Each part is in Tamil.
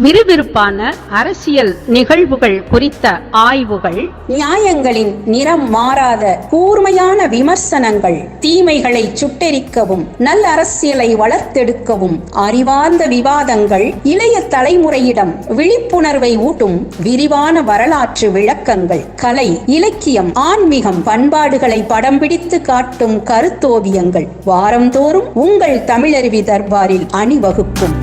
விறுவிறுப்பான அரசியல் நிகழ்வுகள் குறித்த ஆய்வுகள், நியாயங்களின் நிறம் மாறாத கூர்மையான விமர்சனங்கள், தீமைகளை சுட்டெரிக்கவும் நல்ல அரசியலை வளர்த்தெடுக்கவும் அறிவார்ந்த விவாதங்கள், இளைய தலைமுறையிடம் விழிப்புணர்வை ஊட்டும் விரிவான வரலாற்று விளக்கங்கள், கலை, இலக்கியம், ஆன்மீகம், பண்பாடுகளை படம் பிடித்து காட்டும் கருத்தோவியங்கள் வாரந்தோறும் உங்கள் தமிழருவி தர்பாரில் அணிவகுக்கும்.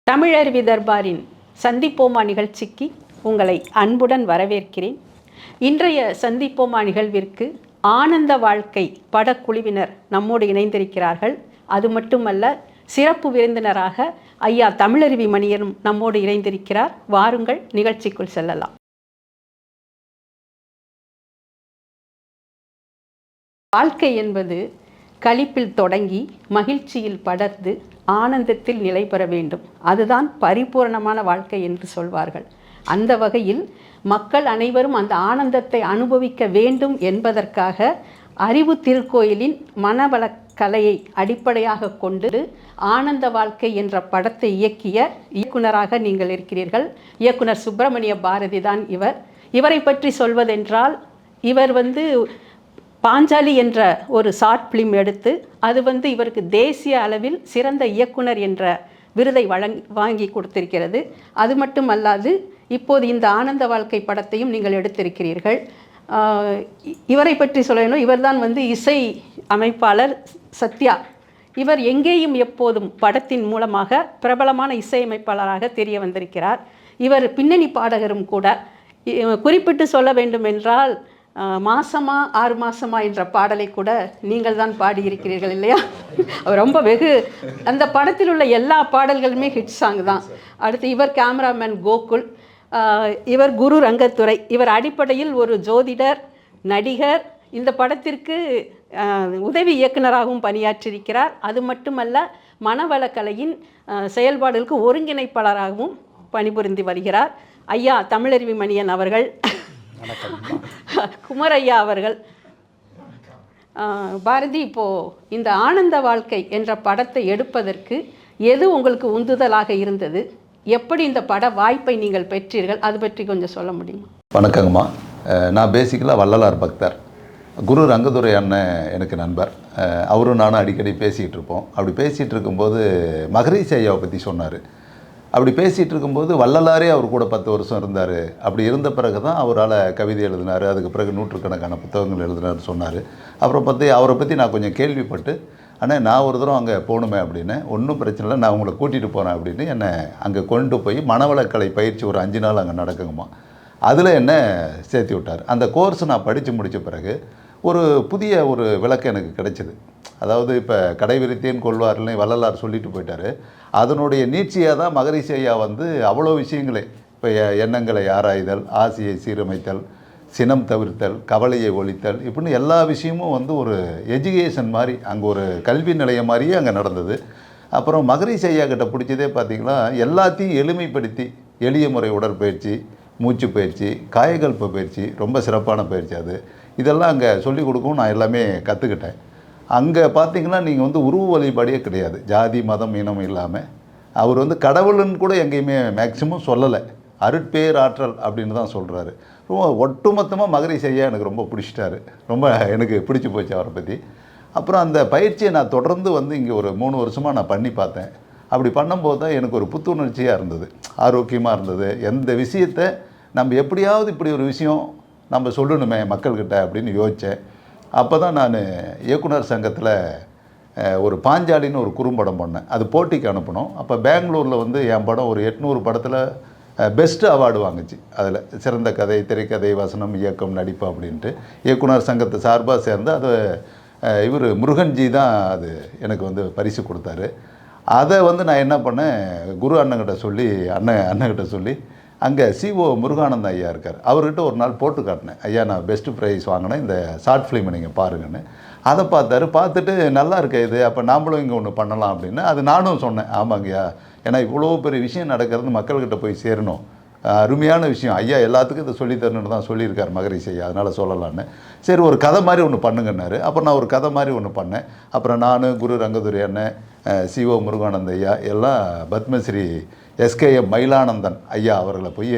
தமிழருவி தர்பாரின் சந்திப்போமா நிகழ்ச்சிக்கு உங்களை அன்புடன் வரவேற்கிறேன். இன்றைய சந்திப்போமா நிகழ்விற்கு ஆனந்த வாழ்க்கை படக்குழுவினர் நம்மோடு இணைந்திருக்கிறார்கள். அது மட்டுமல்ல, சிறப்பு விருந்தினராக ஐயா தமிழருவி மணியனும் நம்மோடு இணைந்திருக்கிறார். வாருங்கள், நிகழ்ச்சிக்குள் செல்லலாம். வாழ்க்கை என்பது களிப்பில் தொடங்கி மகிழ்ச்சியில் படர்ந்து ஆனந்தத்தில் நிலை பெற வேண்டும். அதுதான் பரிபூரணமான வாழ்க்கை என்று சொல்வார்கள். அந்த வகையில் மக்கள் அனைவரும் அந்த ஆனந்தத்தை அனுபவிக்க வேண்டும் என்பதற்காக அறிவு திருக்கோயிலின் மனவளக்கலையை அடிப்படையாக கொண்டு ஆனந்த வாழ்க்கை என்ற படத்தை இயக்கிய இயக்குனராக நீங்கள் இருக்கிறீர்கள். இயக்குனர் சுப்பிரமணிய பாரதி தான் இவரை பற்றி சொல்வதென்றால், இவர் பாஞ்சாலி என்ற ஒரு ஷார்ட் ஃபிலிம் எடுத்து அது இவருக்கு தேசிய அளவில் சிறந்த இயக்குனர் என்ற விருதை வாங்கி கொடுத்திருக்கிறது. அது மட்டுமல்லாது இப்போது இந்த ஆனந்த வாழ்க்கை படத்தையும் நீங்கள் எடுத்திருக்கிறீர்கள். இவரை பற்றி சொல்லணும், இவர்தான் இசை அமைப்பாளர் சத்யா. இவர் எங்கேயும் எப்போதும் படத்தின் மூலமாக பிரபலமான இசையமைப்பாளராக தெரிய வந்திருக்கிறார். இவர் பின்னணி பாடகரும் கூட. குறிப்பிட்டு சொல்ல வேண்டும் என்றால், மாசமா 6 மாசமா என்ற பாடலை கூட நீங்கள் தான் பாடியிருக்கிறீர்கள் இல்லையா? ரொம்ப அந்த படத்தில் உள்ள எல்லா பாடல்களுமே ஹிட் சாங் தான். அடுத்து இவர் கேமராமேன் கோகுல், இவர் குரு ரங்கத்துறை. இவர் அடிப்படையில் ஒரு ஜோதிடர், நடிகர். இந்த படத்திற்கு உதவி இயக்குனராகவும் பணியாற்றியிருக்கிறார். அது மட்டுமல்ல, மனவளக்கலையின் செயல்பாடுகளுக்கு ஒருங்கிணைப்பாளராகவும் பணிபுரிந்து வருகிறார். ஐயா தமிழருவி மணியன் அவர்கள், குமரையா அவர்கள். பாரதி, இப்போது இந்த ஆனந்த வாழ்க்கை என்ற படத்தை எடுப்பதற்கு எது உங்களுக்கு உந்துதலாக இருந்தது? எப்படி இந்த பட வாய்ப்பை நீங்கள் பெற்றீர்கள்? அது பற்றி கொஞ்சம் சொல்ல முடியுமா? வணக்கங்கம்மா. நான் பேசிக்கலாக வள்ளலார் பக்தர். குரு ரங்கதுரை அண்ணன் எனக்கு நண்பர். அவரும் நானும் அடிக்கடி பேசிகிட்டு இருப்போம். அப்படி பேசிகிட்டு இருக்கும்போது மகரிஷி ஐயாவை பற்றி சொன்னார். அப்படி பேசிகிட்டு இருக்கும்போது வள்ளலாரே அவர் கூட 10 வருஷம் இருந்தார். அப்படி இருந்த பிறகு தான் அவரால் கவிதை எழுதினார். அதுக்கு பிறகு நூற்றுக்கணக்கான புத்தகங்கள் எழுதினார்னு சொன்னார். அப்புறம் அவரை பற்றி நான் கொஞ்சம் கேள்விப்பட்டு, ஆனால் நான் ஒரு தரம் அங்கே போகணுமே அப்படின்னு, ஒன்றும் பிரச்சனை இல்லை, நான் உங்களை கூட்டிகிட்டு போகிறேன் அப்படின்னு என்னை அங்கே கொண்டு போய் மனவளக்கலை பயிற்சி ஒரு 5 நாள் அங்கே நடக்குங்கம்மா. அதில் என்ன சேர்த்து விட்டார். அந்த கோர்ஸ் நான் படித்து முடித்த பிறகு ஒரு புதிய ஒரு விளக்கம் எனக்கு கிடைச்சிது. அதாவது இப்போ கடை விரித்தேன் கொள்வார்னு வள்ளலார் சொல்லிட்டு போயிட்டார். அதனுடைய நீட்சியாக தான் மகரிஷி ஐயா அவ்வளோ விஷயங்களே, இப்போ எண்ணங்களை ஆராய்தல், ஆசையை சீரமைத்தல், சினம் தவிர்த்தல், கவலையை ஒழித்தல், இப்படின்னு எல்லா விஷயமும் ஒரு எஜுகேஷன் மாதிரி, அங்கே ஒரு கல்வி நிலையம் மாதிரியே அங்கே நடந்தது. அப்புறம் மகரிஷி ஐயா கிட்ட பிடிச்சதே பார்த்திங்கன்னா, எல்லாத்தையும் எளிமைப்படுத்தி எளிய முறை உடற்பயிற்சி, மூச்சு பயிற்சி, காயகல்ப பயிற்சி, ரொம்ப சிறப்பான பயிற்சி அது. இதெல்லாம் அங்கே சொல்லிக் கொடுக்கவும் நான் எல்லாமே கற்றுக்கிட்டேன். அங்கே பார்த்திங்கன்னா நீங்கள் உருவ வழிபாடே கிடையாது. ஜாதி மதம் இனம் இல்லாமல் அவர் கடவுளுன்னு கூட எங்கேயுமே மேக்சிமம் சொல்லலை. அருட்பேர் ஆற்றல் அப்படின்னு தான் சொல்கிறாரு. ரொம்ப ஒட்டுமொத்தமாக மகரிஷி ஐயா எனக்கு ரொம்ப பிடிச்சிட்டாரு. ரொம்ப எனக்கு பிடிச்சி போச்சு அவரை பற்றி. அப்புறம் அந்த பயிற்சியை நான் தொடர்ந்து இங்கே ஒரு 3 வருஷமாக நான் பண்ணி பார்த்தேன். அப்படி பண்ணும்போது தான் எனக்கு ஒரு புத்துணர்ச்சியாக இருந்தது, ஆரோக்கியமாக இருந்தது. எந்த விஷயத்தை நம்ம எப்படியாவது இப்படி ஒரு விஷயம் நம்ம சொல்லணுமே மக்கள்கிட்ட அப்படின்னு யோசித்தேன். அப்போ தான் நான் இயக்குனர் சங்கத்தில் ஒரு பாஞ்சாலின்னு ஒரு குறும்படம் பண்ணேன். அது போட்டிக்கு அனுப்பணும். அப்போ பெங்களூரில் என் படம் ஒரு 800 படத்தில் பெஸ்ட் அவார்டு வாங்குச்சு. அதில் சிறந்த கதை, திரைக்கதை, வசனம், இயக்கம், நடிப்பு அப்படின்ட்டு இயக்குனர் சங்கத்தை சார்பாக சேர்ந்து அது இவர் முருகன்ஜி தான் அது எனக்கு பரிசு கொடுத்தாரு. அதை நான் என்ன பண்ணேன், குரு அண்ணங்கிட்ட சொல்லி அண்ணங்கிட்ட சொல்லி அங்கே CO முருகானந்த ஐயா இருக்கார், அவர்கிட்ட ஒரு நாள் போட்டு காட்டினேன். ஐயா, நான் பெஸ்ட்டு ப்ரைஸ் வாங்கினேன், இந்த ஷார்ட் ஃபிலிமை நீங்கள் பாருங்கன்னு. அதை பார்த்தாரு. பார்த்துட்டு நல்லா இருக்க இது, அப்போ நாமளும் இங்கே ஒன்று பண்ணலாம் அப்படின்னு. அது நானும் சொன்னேன், ஆமாங்கய்யா, ஏன்னா இவ்வளோ பெரிய விஷயம் நடக்கிறது மக்கள்கிட்ட போய் சேரணும் அருமையான விஷயம். ஐயா எல்லாத்துக்கும் இதை சொல்லித்தரணுன்னு தான் சொல்லியிருக்கார் மகரிஷி ஐயா, அதனால் சொல்லலான்னு. சரி ஒரு கதை மாதிரி ஒன்று பண்ணுங்கன்னாரு. அப்புறம் நான் ஒரு கதை மாதிரி ஒன்று பண்ணேன். அப்புறம் நான், குரு ரங்கதுரை அண்ணன், சிஓ முருகானந்த ஐயா எல்லாம் பத்மஸ்ரீ எஸ்கேஎம் மயிலானந்தன் ஐயா அவர்களை போய்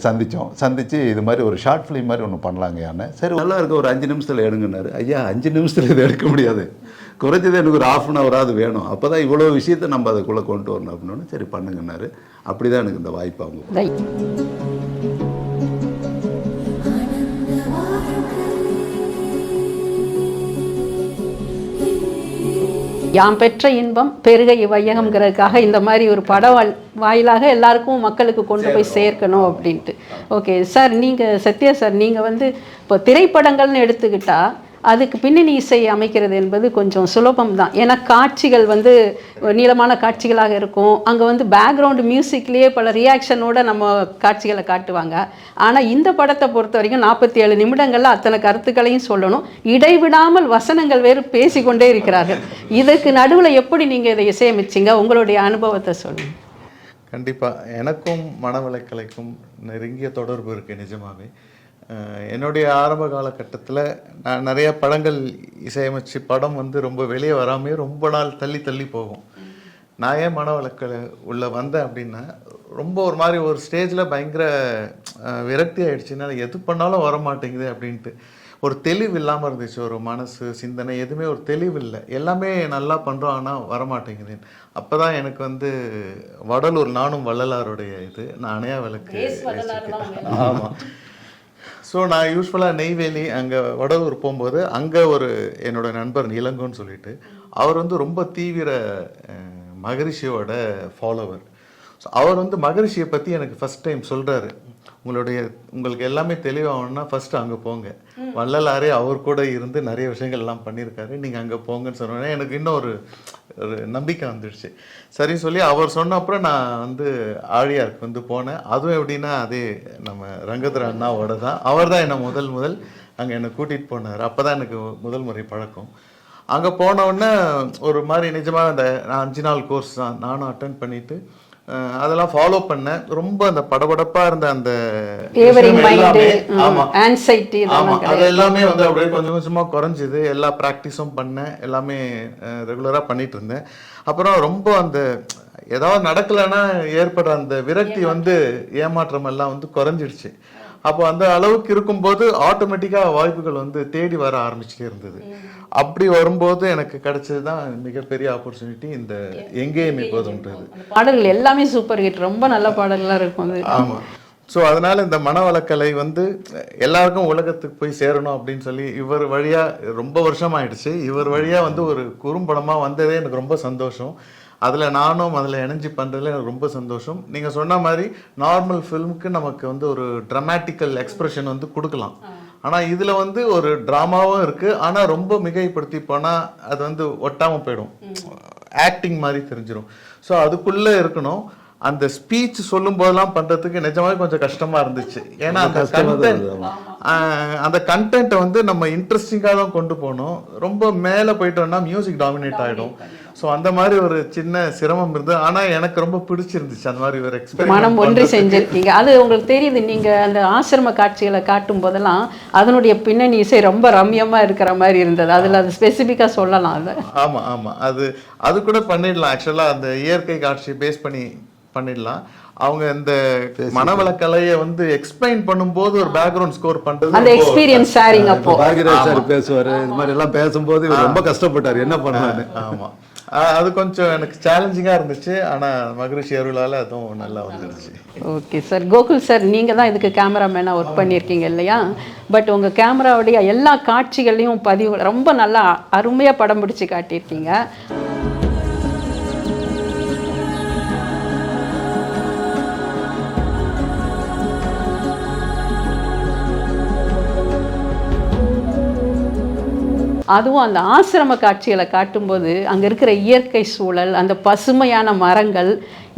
சந்தித்து இது மாதிரி ஒரு ஷார்ட் ஃபிலிம் மாதிரி ஒன்று பண்ணலாங்கய்யான்னு. சரி நல்லா இருக்க, ஒரு 5 நிமிஷத்தில் எடுங்கன்னாரு. ஐயா 5 நிமிஷத்தில் இதை எடுக்க முடியாது, குறைஞ்சது எனக்கு ஒரு 1/2 hour வேணும், அப்போ தான் இவ்வளோ விஷயத்தை நம்ம அதுக்குள்ளே கொண்டு வரணும் அப்படின்னு. சரி பண்ணுங்கன்னாரு. அப்படி தான் எனக்கு இந்த வாய்ப்பு அவங்க. யாம் பெற்ற இன்பம் பெருக வையகம்ங்கிறதுக்காக இந்த மாதிரி ஒரு பட வாயிலாக எல்லாருக்கும் மக்களுக்கு கொண்டு போய் சேர்க்கணும் அப்படின்ட்டு. ஓகே சார், நீங்கள் சத்யா சார், நீங்கள் வந்து இப்போ திரைப்படங்கள்னு எடுத்துக்கிட்டால் அதுக்கு பின்னணி இசை அமைக்கிறது என்பது கொஞ்சம் சுலபம் தான். ஏன்னா காட்சிகள் வந்து நீளமான காட்சிகளாக இருக்கும். அங்கே வந்து பேக்ரவுண்டு மியூசிக்லேயே பல ரியாக்ஷனோட நம்ம காட்சிகளை காட்டுவாங்க. ஆனால் இந்த படத்தை பொறுத்த வரைக்கும் 47 நிமிடங்களில் அத்தனை கருத்துக்களையும் சொல்லணும். இடைவிடாமல் வசனங்கள் வேறு பேசிக்கொண்டே இருக்கிறார்கள். இதற்கு நடுவில் எப்படி நீங்கள் இதை இசையமைச்சிங்க? உங்களுடைய அனுபவத்தை சொல்லுங்கள். கண்டிப்பாக எனக்கும் மனவளக்கலைக்கும் நெருங்கிய தொடர்பு இருக்குது. நிஜமாகவே என்னுடைய ஆரம்ப காலகட்டத்தில் நான் நிறைய படங்கள் இசையமைச்சு படம் வந்து ரொம்ப வெளியே வராமே ரொம்ப நாள் தள்ளி போகும். நான் ஏன் மனவளக்கலை உள்ளே வந்தேன் அப்படின்னா, ரொம்ப ஒரு மாதிரி ஒரு ஸ்டேஜில் பயங்கர விரக்தி ஆகிடுச்சுன்னா எது பண்ணாலும் வர மாட்டேங்குது அப்படின்ட்டு ஒரு தெளிவு இல்லாமல் இருந்துச்சு. ஒரு மனசு சிந்தனை எதுவுமே ஒரு தெளிவு இல்லை. எல்லாமே நல்லா பண்ணுறோம் ஆனால் வரமாட்டேங்குது. அப்போ தான் எனக்கு வந்து வடலூர் நானும் வள்ளலாருடைய இது நான் அணையா விளக்கு. ஆமாம். ஸோ நான் யூஸ்வலாக நெய்வேலி அங்கே வடலூர் போகும்போது அங்கே ஒரு என்னோட நண்பர் இளங்கோன்னு சொல்லிட்டு அவர் வந்து ரொம்ப தீவிர மகரிஷியோட ஃபாலோவர். ஸோ அவர் வந்து மகரிஷியை பற்றி எனக்கு ஃபஸ்ட் டைம் சொல்கிறாரு, உங்களுக்கு எல்லாமே தெளிவாகணும்னா ஃபஸ்ட்டு அங்கே போங்க, வள்ளலாரே அவர் கூட இருந்து நிறைய விஷயங்கள்லாம் பண்ணியிருக்காரு, நீங்கள் அங்கே போங்கன்னு சொன்னோன்னே எனக்கு இன்னும் ஒரு நம்பிக்கை வந்துடுச்சு. சரி சொல்லி அவர் சொன்ன அப்புறம் நான் வந்து ஆழியாருக்கு வந்து போனேன். அதுவும் எப்படின்னா அதே நம்ம ரங்கதுரை அண்ணாவோட தான். அவர் தான் என்னை முதல் அங்கே என்னை கூட்டிகிட்டு போனார். அப்போ தான் எனக்கு முதல் முறை பழக்கம். அங்கே போனவுடனே ஒரு மாதிரி நிஜமாக அந்த 5 நாள் கோர்ஸ் தான் நானும் அட்டன் பண்ணிவிட்டு அதெல்லாம் ஃபாலோ பண்ணேன். ரொம்ப அந்த படபடப்பாக இருந்த அந்த அது எல்லாமே வந்து அப்படியே கொஞ்சம் கொஞ்சமாக குறைஞ்சிது. எல்லா ப்ராக்டிஸும் பண்ணேன், எல்லாமே ரெகுலராக பண்ணிட்டு இருந்தேன். அப்புறம் ரொம்ப அந்த ஏதாவது நடக்கலைன்னா ஏற்படுற அந்த விரக்தி வந்து ஏமாற்றம் எல்லாம் வந்து குறைஞ்சிடுச்சு. அப்போ அந்த அளவுக்கு இருக்கும்போது ஆட்டோமேட்டிக்காக வாய்ப்புகள் வந்து தேடி வர ஆரம்பிச்சுட்டே இருந்தது. அப்படி வரும்போது எனக்கு கிடைச்சது தான் மிகப்பெரிய ஆப்பர்ச்சுனிட்டி இந்த எங்கேயும் இப்போதுன்றது. பாடல்கள் எல்லாமே சூப்பர் ஹிட், ரொம்ப நல்ல பாடல்களாக இருக்கும். ஆமாம். ஸோ அதனால இந்த மனவளக்கலை வந்து எல்லாருக்கும் உலகத்துக்கு போய் சேரணும் அப்படின்னு சொல்லி இவர் வழியாக ரொம்ப வருஷம் ஆயிடுச்சு. இவர் வழியாக வந்து ஒரு குறும்படமாக வந்ததே எனக்கு ரொம்ப சந்தோஷம். அதில் நானும் அதில் இணைஞ்சி பண்ணுறதுல எனக்கு ரொம்ப சந்தோஷம். நீங்கள் சொன்ன மாதிரி நார்மல் ஃபிலிமுக்கு நமக்கு வந்து ஒரு ட்ராமாட்டிக்கல் எக்ஸ்பிரஷன் வந்து கொடுக்கலாம். ஆனால் இதில் வந்து ஒரு ட்ராமாவும் இருக்குது. ஆனால் ரொம்ப மிகைப்படுத்தி போனால் அது வந்து ஒட்டாமல் போயிடும், ஆக்டிங் மாதிரி தெரிஞ்சிடும். ஸோ அதுக்குள்ளே இருக்கணும். அந்த ஸ்பீச் சொல்லும் போதெல்லாம் பண்ணுறதுக்கு நிஜமாவே கொஞ்சம் கஷ்டமாக இருந்துச்சு. ஏன்னா அந்த கண்டென்ட்டை வந்து நம்ம இன்ட்ரெஸ்டிங்காக தான் கொண்டு போகணும். ரொம்ப மேலே போயிட்டோம்னா மியூசிக் டாமினேட் ஆகிடும். ஸோ அந்த மாதிரி ஒரு சின்ன சிரமம் இருந்தது. ஆனால் எனக்கு ரொம்ப பிடிச்சிருந்துச்சு அந்த மாதிரி ஒரு எக்ஸ்பீரியன்ஸ். மனம் ஒன்றி செஞ்சுருக்கீங்க, அது உங்களுக்கு தெரியுது. நீங்கள் அந்த ஆசிரம காட்சிகளை காட்டும் போதெல்லாம் அதனுடைய பின்னணி இசை ரொம்ப ரம்யமாக இருக்கிற மாதிரி இருந்தது. அதில் அது ஸ்பெசிஃபிக்காக சொல்லலாம். அது ஆமாம் அது கூட பண்ணிடலாம். ஆக்சுவலாக அந்த இயற்கை காட்சி பேஸ் பண்ணி பண்ணிடலாம். அவங்க இந்த மனவளக்கலையை வந்து எக்ஸ்பிளைன் பண்ணும்போது ஒரு பேக்ரவுண்ட் ஸ்கோர் பண்றது அந்த எக்ஸ்பீரியன்ஸ் ஷேரிங். அப்போ பாகிராஜ் சார் பேசுவார், இது மாதிரி எல்லாம் பேசும்போது ரொம்ப கஷ்டப்பட்டார், என்ன பண்ணாரு. ஆமாம், அது கொஞ்சம் எனக்கு சேலஞ்சிங்காக இருந்துச்சு. ஆனால் மகரிஷி அருளால் அதுவும் நல்லா வந்துருச்சு. Okay sir. கோகுல் சார், நீங்கள் தான் இதுக்கு கேமராமேனாக ஒர்க் பண்ணியிருக்கீங்க இல்லையா? பட் உங்கள் கேமராவுடைய எல்லா காட்சிகளையும் பதிவு ரொம்ப நல்லா அருமையாக படம் பிடிச்சி காட்டியிருக்கீங்க. அதுவும் அந்த ஆசிரம காட்சிகளை காட்டும்போது அங்கே இருக்கிற இயற்கை சூழல், அந்த பசுமையான மரங்கள்,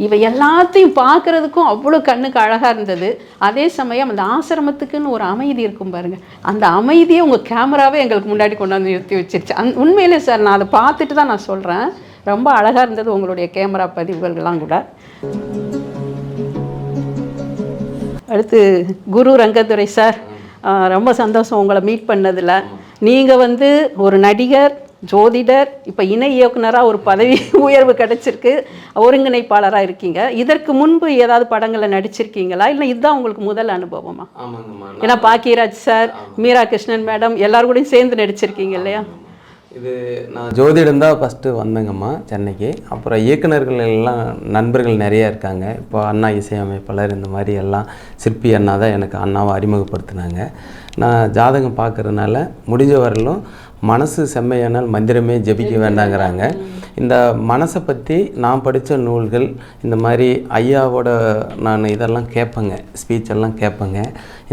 இவை எல்லாத்தையும் பார்க்குறதுக்கும் அவ்வளோ கண்ணுக்கு அழகாக இருந்தது. அதே சமயம் அந்த ஆசிரமத்துக்குன்னு ஒரு அமைதி இருக்கும் பாருங்கள், அந்த அமைதியை உங்கள் கேமராவே எங்களுக்கு முன்னாடி கொண்டாந்து நிறுத்தி வச்சிருச்சு. உண்மையிலே சார், நான் அதை பார்த்துட்டு தான் நான் சொல்கிறேன், ரொம்ப அழகாக இருந்தது உங்களுடைய கேமரா பதிவுகள்லாம் கூட. அடுத்து குரு ரங்கதுரை சார், ரொம்ப சந்தோஷம் உங்களை மீட் பண்ணதில். நீங்கள் வந்து ஒரு நடிகர், ஜோதிடர், இப்போ இணை இயக்குனராக ஒரு பதவி உயர்வு கிடைச்சிருக்கு, ஒருங்கிணைப்பாளராக இருக்கீங்க. இதற்கு முன்பு ஏதாவது படங்களில் நடிச்சிருக்கீங்களா, இல்லை இதுதான் உங்களுக்கு முதல் அனுபவமா? ஆமாங்கம்மா. ஏன்னா பாக்கியராஜ் சார், மீரா கிருஷ்ணன் மேடம் எல்லாரும் கூடயும் சேர்ந்து நடிச்சிருக்கீங்க இல்லையா? இது நான் ஜோதிடம் தான் ஃபஸ்ட்டு வந்தேங்கம்மா சென்னைக்கு. அப்புறம் இயக்குநர்கள் எல்லாம் நண்பர்கள் நிறையா இருக்காங்க. இப்போ அண்ணா இசையமைப்பாளர், இந்த மாதிரி எல்லாம் சிற்பி அண்ணா தான் எனக்கு அண்ணாவை அறிமுகப்படுத்தினாங்க. நான் ஜாதகம் பார்க்குறதுனால முடிஞ்ச வரலும் மனசு செம்மையானால் மந்திரமே ஜெபிக்க வேண்டாங்கிறாங்க. இந்த மனசை பற்றி நான் படித்த நூல்கள், இந்த மாதிரி ஐயாவோட நான் இதெல்லாம் கேட்பேங்க, ஸ்பீச்செல்லாம் கேட்பேங்க.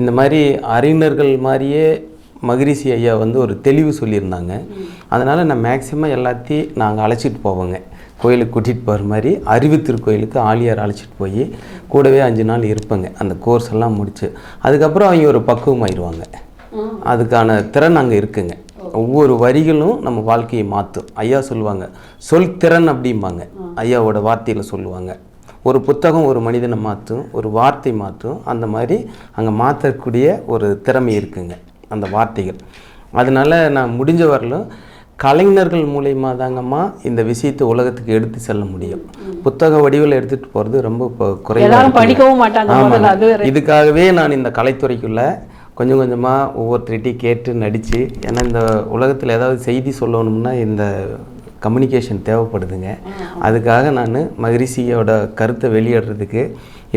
இந்த மாதிரி அறிஞர்கள் மாதிரியே மகரிஷி ஐயா வந்து ஒரு தெளிவு சொல்லியிருந்தாங்க. அதனால் நான் மேக்சிமம் எல்லாத்தையும் நாங்கள் அழைச்சிட்டு போவோங்க. கோயிலுக்கு கூட்டிகிட்டு போகிற மாதிரி அறிவு திருக்கோயிலுக்கு ஆலியார் அழைச்சிட்டு போய் கூடவே 5 நாள் இருப்பேங்க. அந்த கோர்ஸ் எல்லாம் முடித்து அதுக்கப்புறம் அவங்க ஒரு பக்குவமாயிடுவாங்க. அதுக்கான திறன் அங்கே இருக்குங்க. ஒவ்வொரு வரிகளும் நம்ம வாழ்க்கையை மாற்றும். ஐயா சொல்லுவாங்க சொல் திறன் அப்படிம்பாங்க. ஐயாவோட வார்த்தையில் சொல்லுவாங்க, ஒரு புத்தகம் ஒரு மனிதனை மாற்றும், ஒரு வார்த்தை மாற்றும். அந்த மாதிரி அங்கே மாற்றக்கூடிய ஒரு திறமை இருக்குங்க அந்த வார்த்தைகள். அதனால் நான் முடிஞ்ச வரலும் கலைஞர்கள் மூலயமா தாங்கம்மா இந்த விஷயத்தை உலகத்துக்கு எடுத்து செல்ல முடியும். புத்தக வடிவில் எடுத்துகிட்டு போகிறது ரொம்ப இப்போ குறைவாக படிக்கவும் மாட்டாங்க. இதுக்காகவே நான் இந்த கலைத்துறைக்குள்ளே கொஞ்சம் கொஞ்சமாக ஒவ்வொருத்தர்கிட்டையும் கேட்டு நடித்து, ஏன்னா இந்த உலகத்தில் ஏதாவது செய்தி சொல்லணும்னா இந்த கம்யூனிகேஷன் தேவைப்படுதுங்க. அதுக்காக நான் மகரிஷியோட கருத்தை வெளியிடுறதுக்கு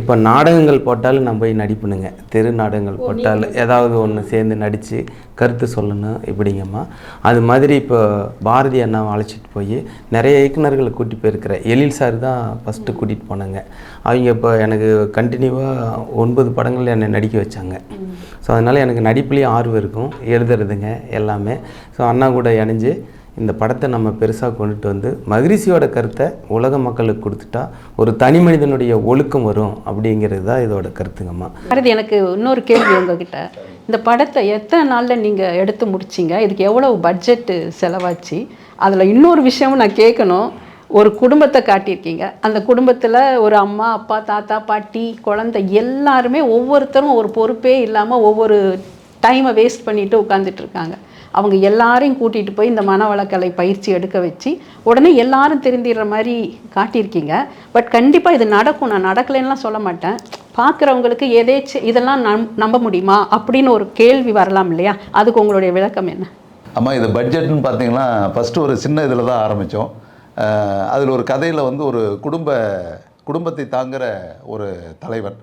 இப்போ நாடகங்கள் போட்டாலும் நான் போய் நடிப்பணுங்க. தெரு நாடகங்கள் போட்டாலும் ஏதாவது ஒன்று சேர்ந்து நடித்து கருத்து சொல்லணும் இப்படிங்கம்மா. அது மாதிரி இப்போ பாரதி அண்ணாவை அழைச்சிட்டு போய் நிறைய இயக்குநர்களை கூட்டிகிட்டு போயிருக்கிறேன். எழில் சார் தான் ஃபஸ்ட்டு கூட்டிகிட்டு போனாங்க. அவங்க இப்போ எனக்கு கண்டினியூவாக 9 படங்கள் என்னை நடிக்க வச்சாங்க. ஸோ அதனால் எனக்கு நடிப்புலேயும் ஆர்வம் இருக்கும், எழுதுறதுங்க எல்லாமே. ஸோ அண்ணா கூட இணைஞ்சு இந்த படத்தை நம்ம பெருசாக கொண்டுட்டு வந்து மகரிஷியோட கருத்தை உலக மக்களுக்கு கொடுத்துட்டா ஒரு தனி மனிதனுடைய ஒழுக்கம் வரும் அப்படிங்கிறது தான் இதோட கருத்துங்கம்மா. எனக்கு இன்னொரு கேள்வி உங்ககிட்ட. இந்த படத்தை எத்தனை நாளில் நீங்கள் எடுத்து முடிச்சிங்க? இதுக்கு எவ்வளோ பட்ஜெட்டு செலவாச்சு? அதில் இன்னொரு விஷயமும் நான் கேட்கணும். ஒரு குடும்பத்தை காட்டியிருக்கீங்க. அந்த குடும்பத்தில் ஒரு அம்மா, அப்பா, தாத்தா, பாட்டி, குழந்தை எல்லாருமே ஒவ்வொருத்தரும் ஒரு பொறுப்பே இல்லாமல் ஒவ்வொரு டைமை வேஸ்ட் பண்ணிட்டு உட்காந்துட்டு இருக்காங்க. அவங்க எல்லாரையும் கூட்டிகிட்டு போய் இந்த மனவளக்கலை பயிற்சி எடுக்க வச்சு உடனே எல்லாரும் திருந்திடுற மாதிரி காட்டியிருக்கீங்க. பட் கண்டிப்பாக இது நடக்கும், நான் நடக்கலைன்னுலாம் சொல்ல மாட்டேன். பார்க்குறவங்களுக்கு எதேச்சும் இதெல்லாம் நம்ப முடியுமா அப்படின்னு ஒரு கேள்வி வரலாம் இல்லையா? அதுக்கு உங்களுடைய விளக்கம் என்ன? ஆமாம், இது பட்ஜெட்னு பார்த்தீங்கன்னா ஃபஸ்ட்டு ஒரு சின்ன இதில் தான் ஆரம்பித்தோம். அதில் ஒரு கதையில் வந்து ஒரு குடும்பத்தை தாங்குகிற ஒரு தலைவன்,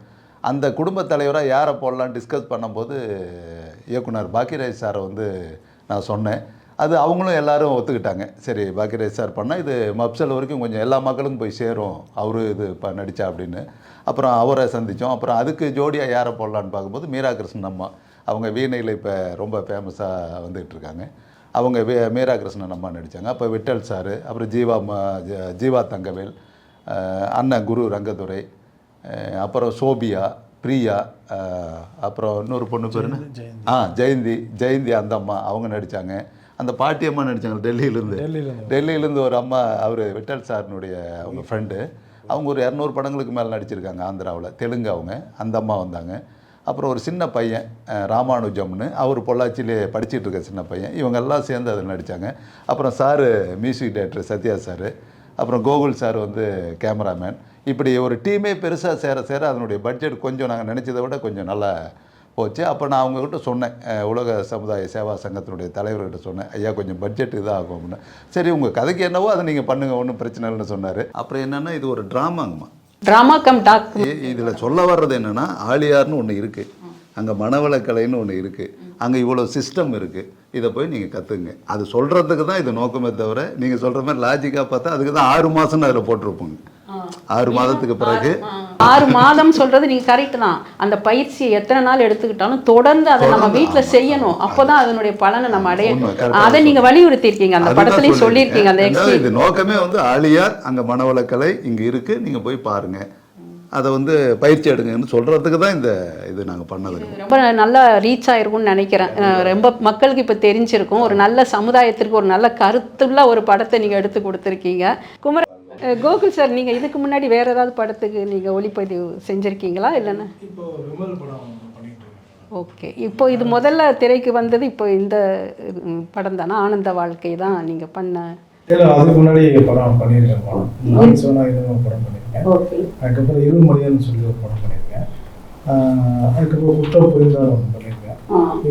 அந்த குடும்ப தலைவராக யாரை போடலாம் டிஸ்கஸ் பண்ணும்போது இயக்குனர் பாக்கியராஜ் சாரை வந்து நான் சொன்னேன். அது அவங்களும் எல்லாரும் ஒத்துக்கிட்டாங்க. சரி, பாக்கியராஜ் சார் பண்ணால் இது மப்சல் வரைக்கும் கொஞ்சம் எல்லா மக்களுக்கும் போய் சேரும், அவரு இது நடித்தா அப்படின்னு. அப்புறம் அவரை சந்தித்தோம். அப்புறம் அதுக்கு ஜோடியாக யாரை போடலான்னு பார்க்கும்போது மீரா கிருஷ்ணன் அம்மா, அவங்க வீணையில் இப்போ ரொம்ப ஃபேமஸாக வந்துகிட்டு இருக்காங்க. அவங்க மீரா கிருஷ்ணன் அம்மா நடித்தாங்க. அப்போ விட்டல் சார், அப்புறம் ஜீவா தங்கவேல், அண்ணன் குரு ரங்கதுரை, அப்புறம் சோபியா, பிரியா, அப்புறம் இன்னொரு பொண்ணு பேர் ஜெயந்தி அந்த அம்மா அவங்க நடித்தாங்க. அந்த பாட்டி அம்மா நடித்தாங்க டெல்லியிலேருந்து ஒரு அம்மா, அவர் விட்டல் சாரினுடைய அவங்க ஃப்ரெண்டு. அவங்க ஒரு 200 படங்களுக்கு மேலே நடிச்சிருக்காங்க ஆந்திராவில், தெலுங்கு. அவங்க அந்த அம்மா வந்தாங்க. அப்புறம் ஒரு சின்ன பையன் ராமானுஜம்னு, அவர் பொள்ளாச்சியிலே படிச்சுட்டு இருக்க சின்ன பையன். இவங்க எல்லாம் சேர்ந்து அதில் நடித்தாங்க. அப்புறம் sir music director Sathya sir, அப்புறம் கோகுல் சார் வந்து கேமராமேன். இப்படி ஒரு டீமே பெருசாக சேர அதனுடைய பட்ஜெட் கொஞ்சம் நாங்கள் நினச்சதை விட கொஞ்சம் நல்லா போச்சு. அப்போ நான் அவங்கக்கிட்ட சொன்னேன், உலக சமுதாய சேவா சங்கத்தினுடைய தலைவர்கிட்ட சொன்னேன், ஐயா கொஞ்சம் பட்ஜெட் இதாக ஆகும் அப்படின்னு. சரி, உங்கள் கதைக்கு என்னவோ அதை நீங்கள் பண்ணுங்கள், ஒன்றும் பிரச்சனை இல்லைன்னு சொன்னார். அப்புறம் என்னென்னா இது ஒரு ட்ராமாங்கம்மா, ட்ராமா கம் டாக். இதில் சொல்ல வர்றது என்னென்னா ஆலியார்னு ஒன்று இருக்குது, அங்கே மனவளக்கலைன்னு ஒன்று இருக்குது, அங்கே இவ்வளோ சிஸ்டம் இருக்குது, இதை போய் நீங்கள் கற்றுங்க. அது சொல்கிறதுக்கு தான் இது நோக்கமே தவிர நீங்கள் சொல்கிற மாதிரி லாஜிக்காக பார்த்தா அதுக்கு தான் 6 மாதம்னு அதில் போட்டிருப்போங்க. 6 மாதத்துக்கு பிறகு 6 மாதம் சொல்றது நீங்க கரெக்ட் தான். அந்த பயிற்சியை எத்தனை நாள் எடுத்துக்கிட்டாலும் தொடர்ந்து அதை நம்ம வீட்டில் செய்யணும். அப்போதான் அதனுடைய பலனை நம்ம அடையணும். அதை நீங்க வலியுறுத்தி இருக்கீங்க, அந்த படத்துலையும் சொல்லியிருக்கீங்க. அந்த இது நோக்கமே வந்து ஆலியார் அங்கே மனவளக்கலை இங்கே இருக்கு, நீங்க போய் பாருங்க, அதை வந்து பயிற்சி எடுங்கன்னு சொல்றதுக்கு தான் இந்த இது நாங்கள் பண்ணது. ரொம்ப நல்லா ரீச் ஆயிருக்கும்னு நினைக்கிறேன். ரொம்ப மக்களுக்கு இப்போ தெரிஞ்சிருக்கும். ஒரு நல்ல சமுதாயத்திற்கு ஒரு நல்ல கருத்துள்ள ஒரு படத்தை நீங்கள் எடுத்து கொடுத்துருக்கீங்க. குமர கோகுல் சார், நீங்கள் இதுக்கு முன்னாடி வேறு ஏதாவது படத்துக்கு நீங்கள் ஒளிப்பதிவு செஞ்சுருக்கீங்களா இல்லைன்னா? இப்போ விமல் படம் பண்ணிட்டு இருக்கேன். ஓகே, இப்போ இது முதல்ல திரைக்கு வந்தது இப்போ இந்த படம் தானே, ஆனந்த வாழ்க்கை தான் நீங்கள் பண்ண? இல்லை, அதுக்கு முன்னாடி படம் பண்ணியிருக்கேன். படம் நான் சோனாயுதம் படம் பண்ணியிருக்கேன். அதுக்கப்புறம் இருமொழியன்னு சொல்லி ஒரு படம் பண்ணியிருக்கேன். அதுக்கப்புறம் குற்றம் புரிந்தால் ஒன்று பண்ணியிருக்கேன்.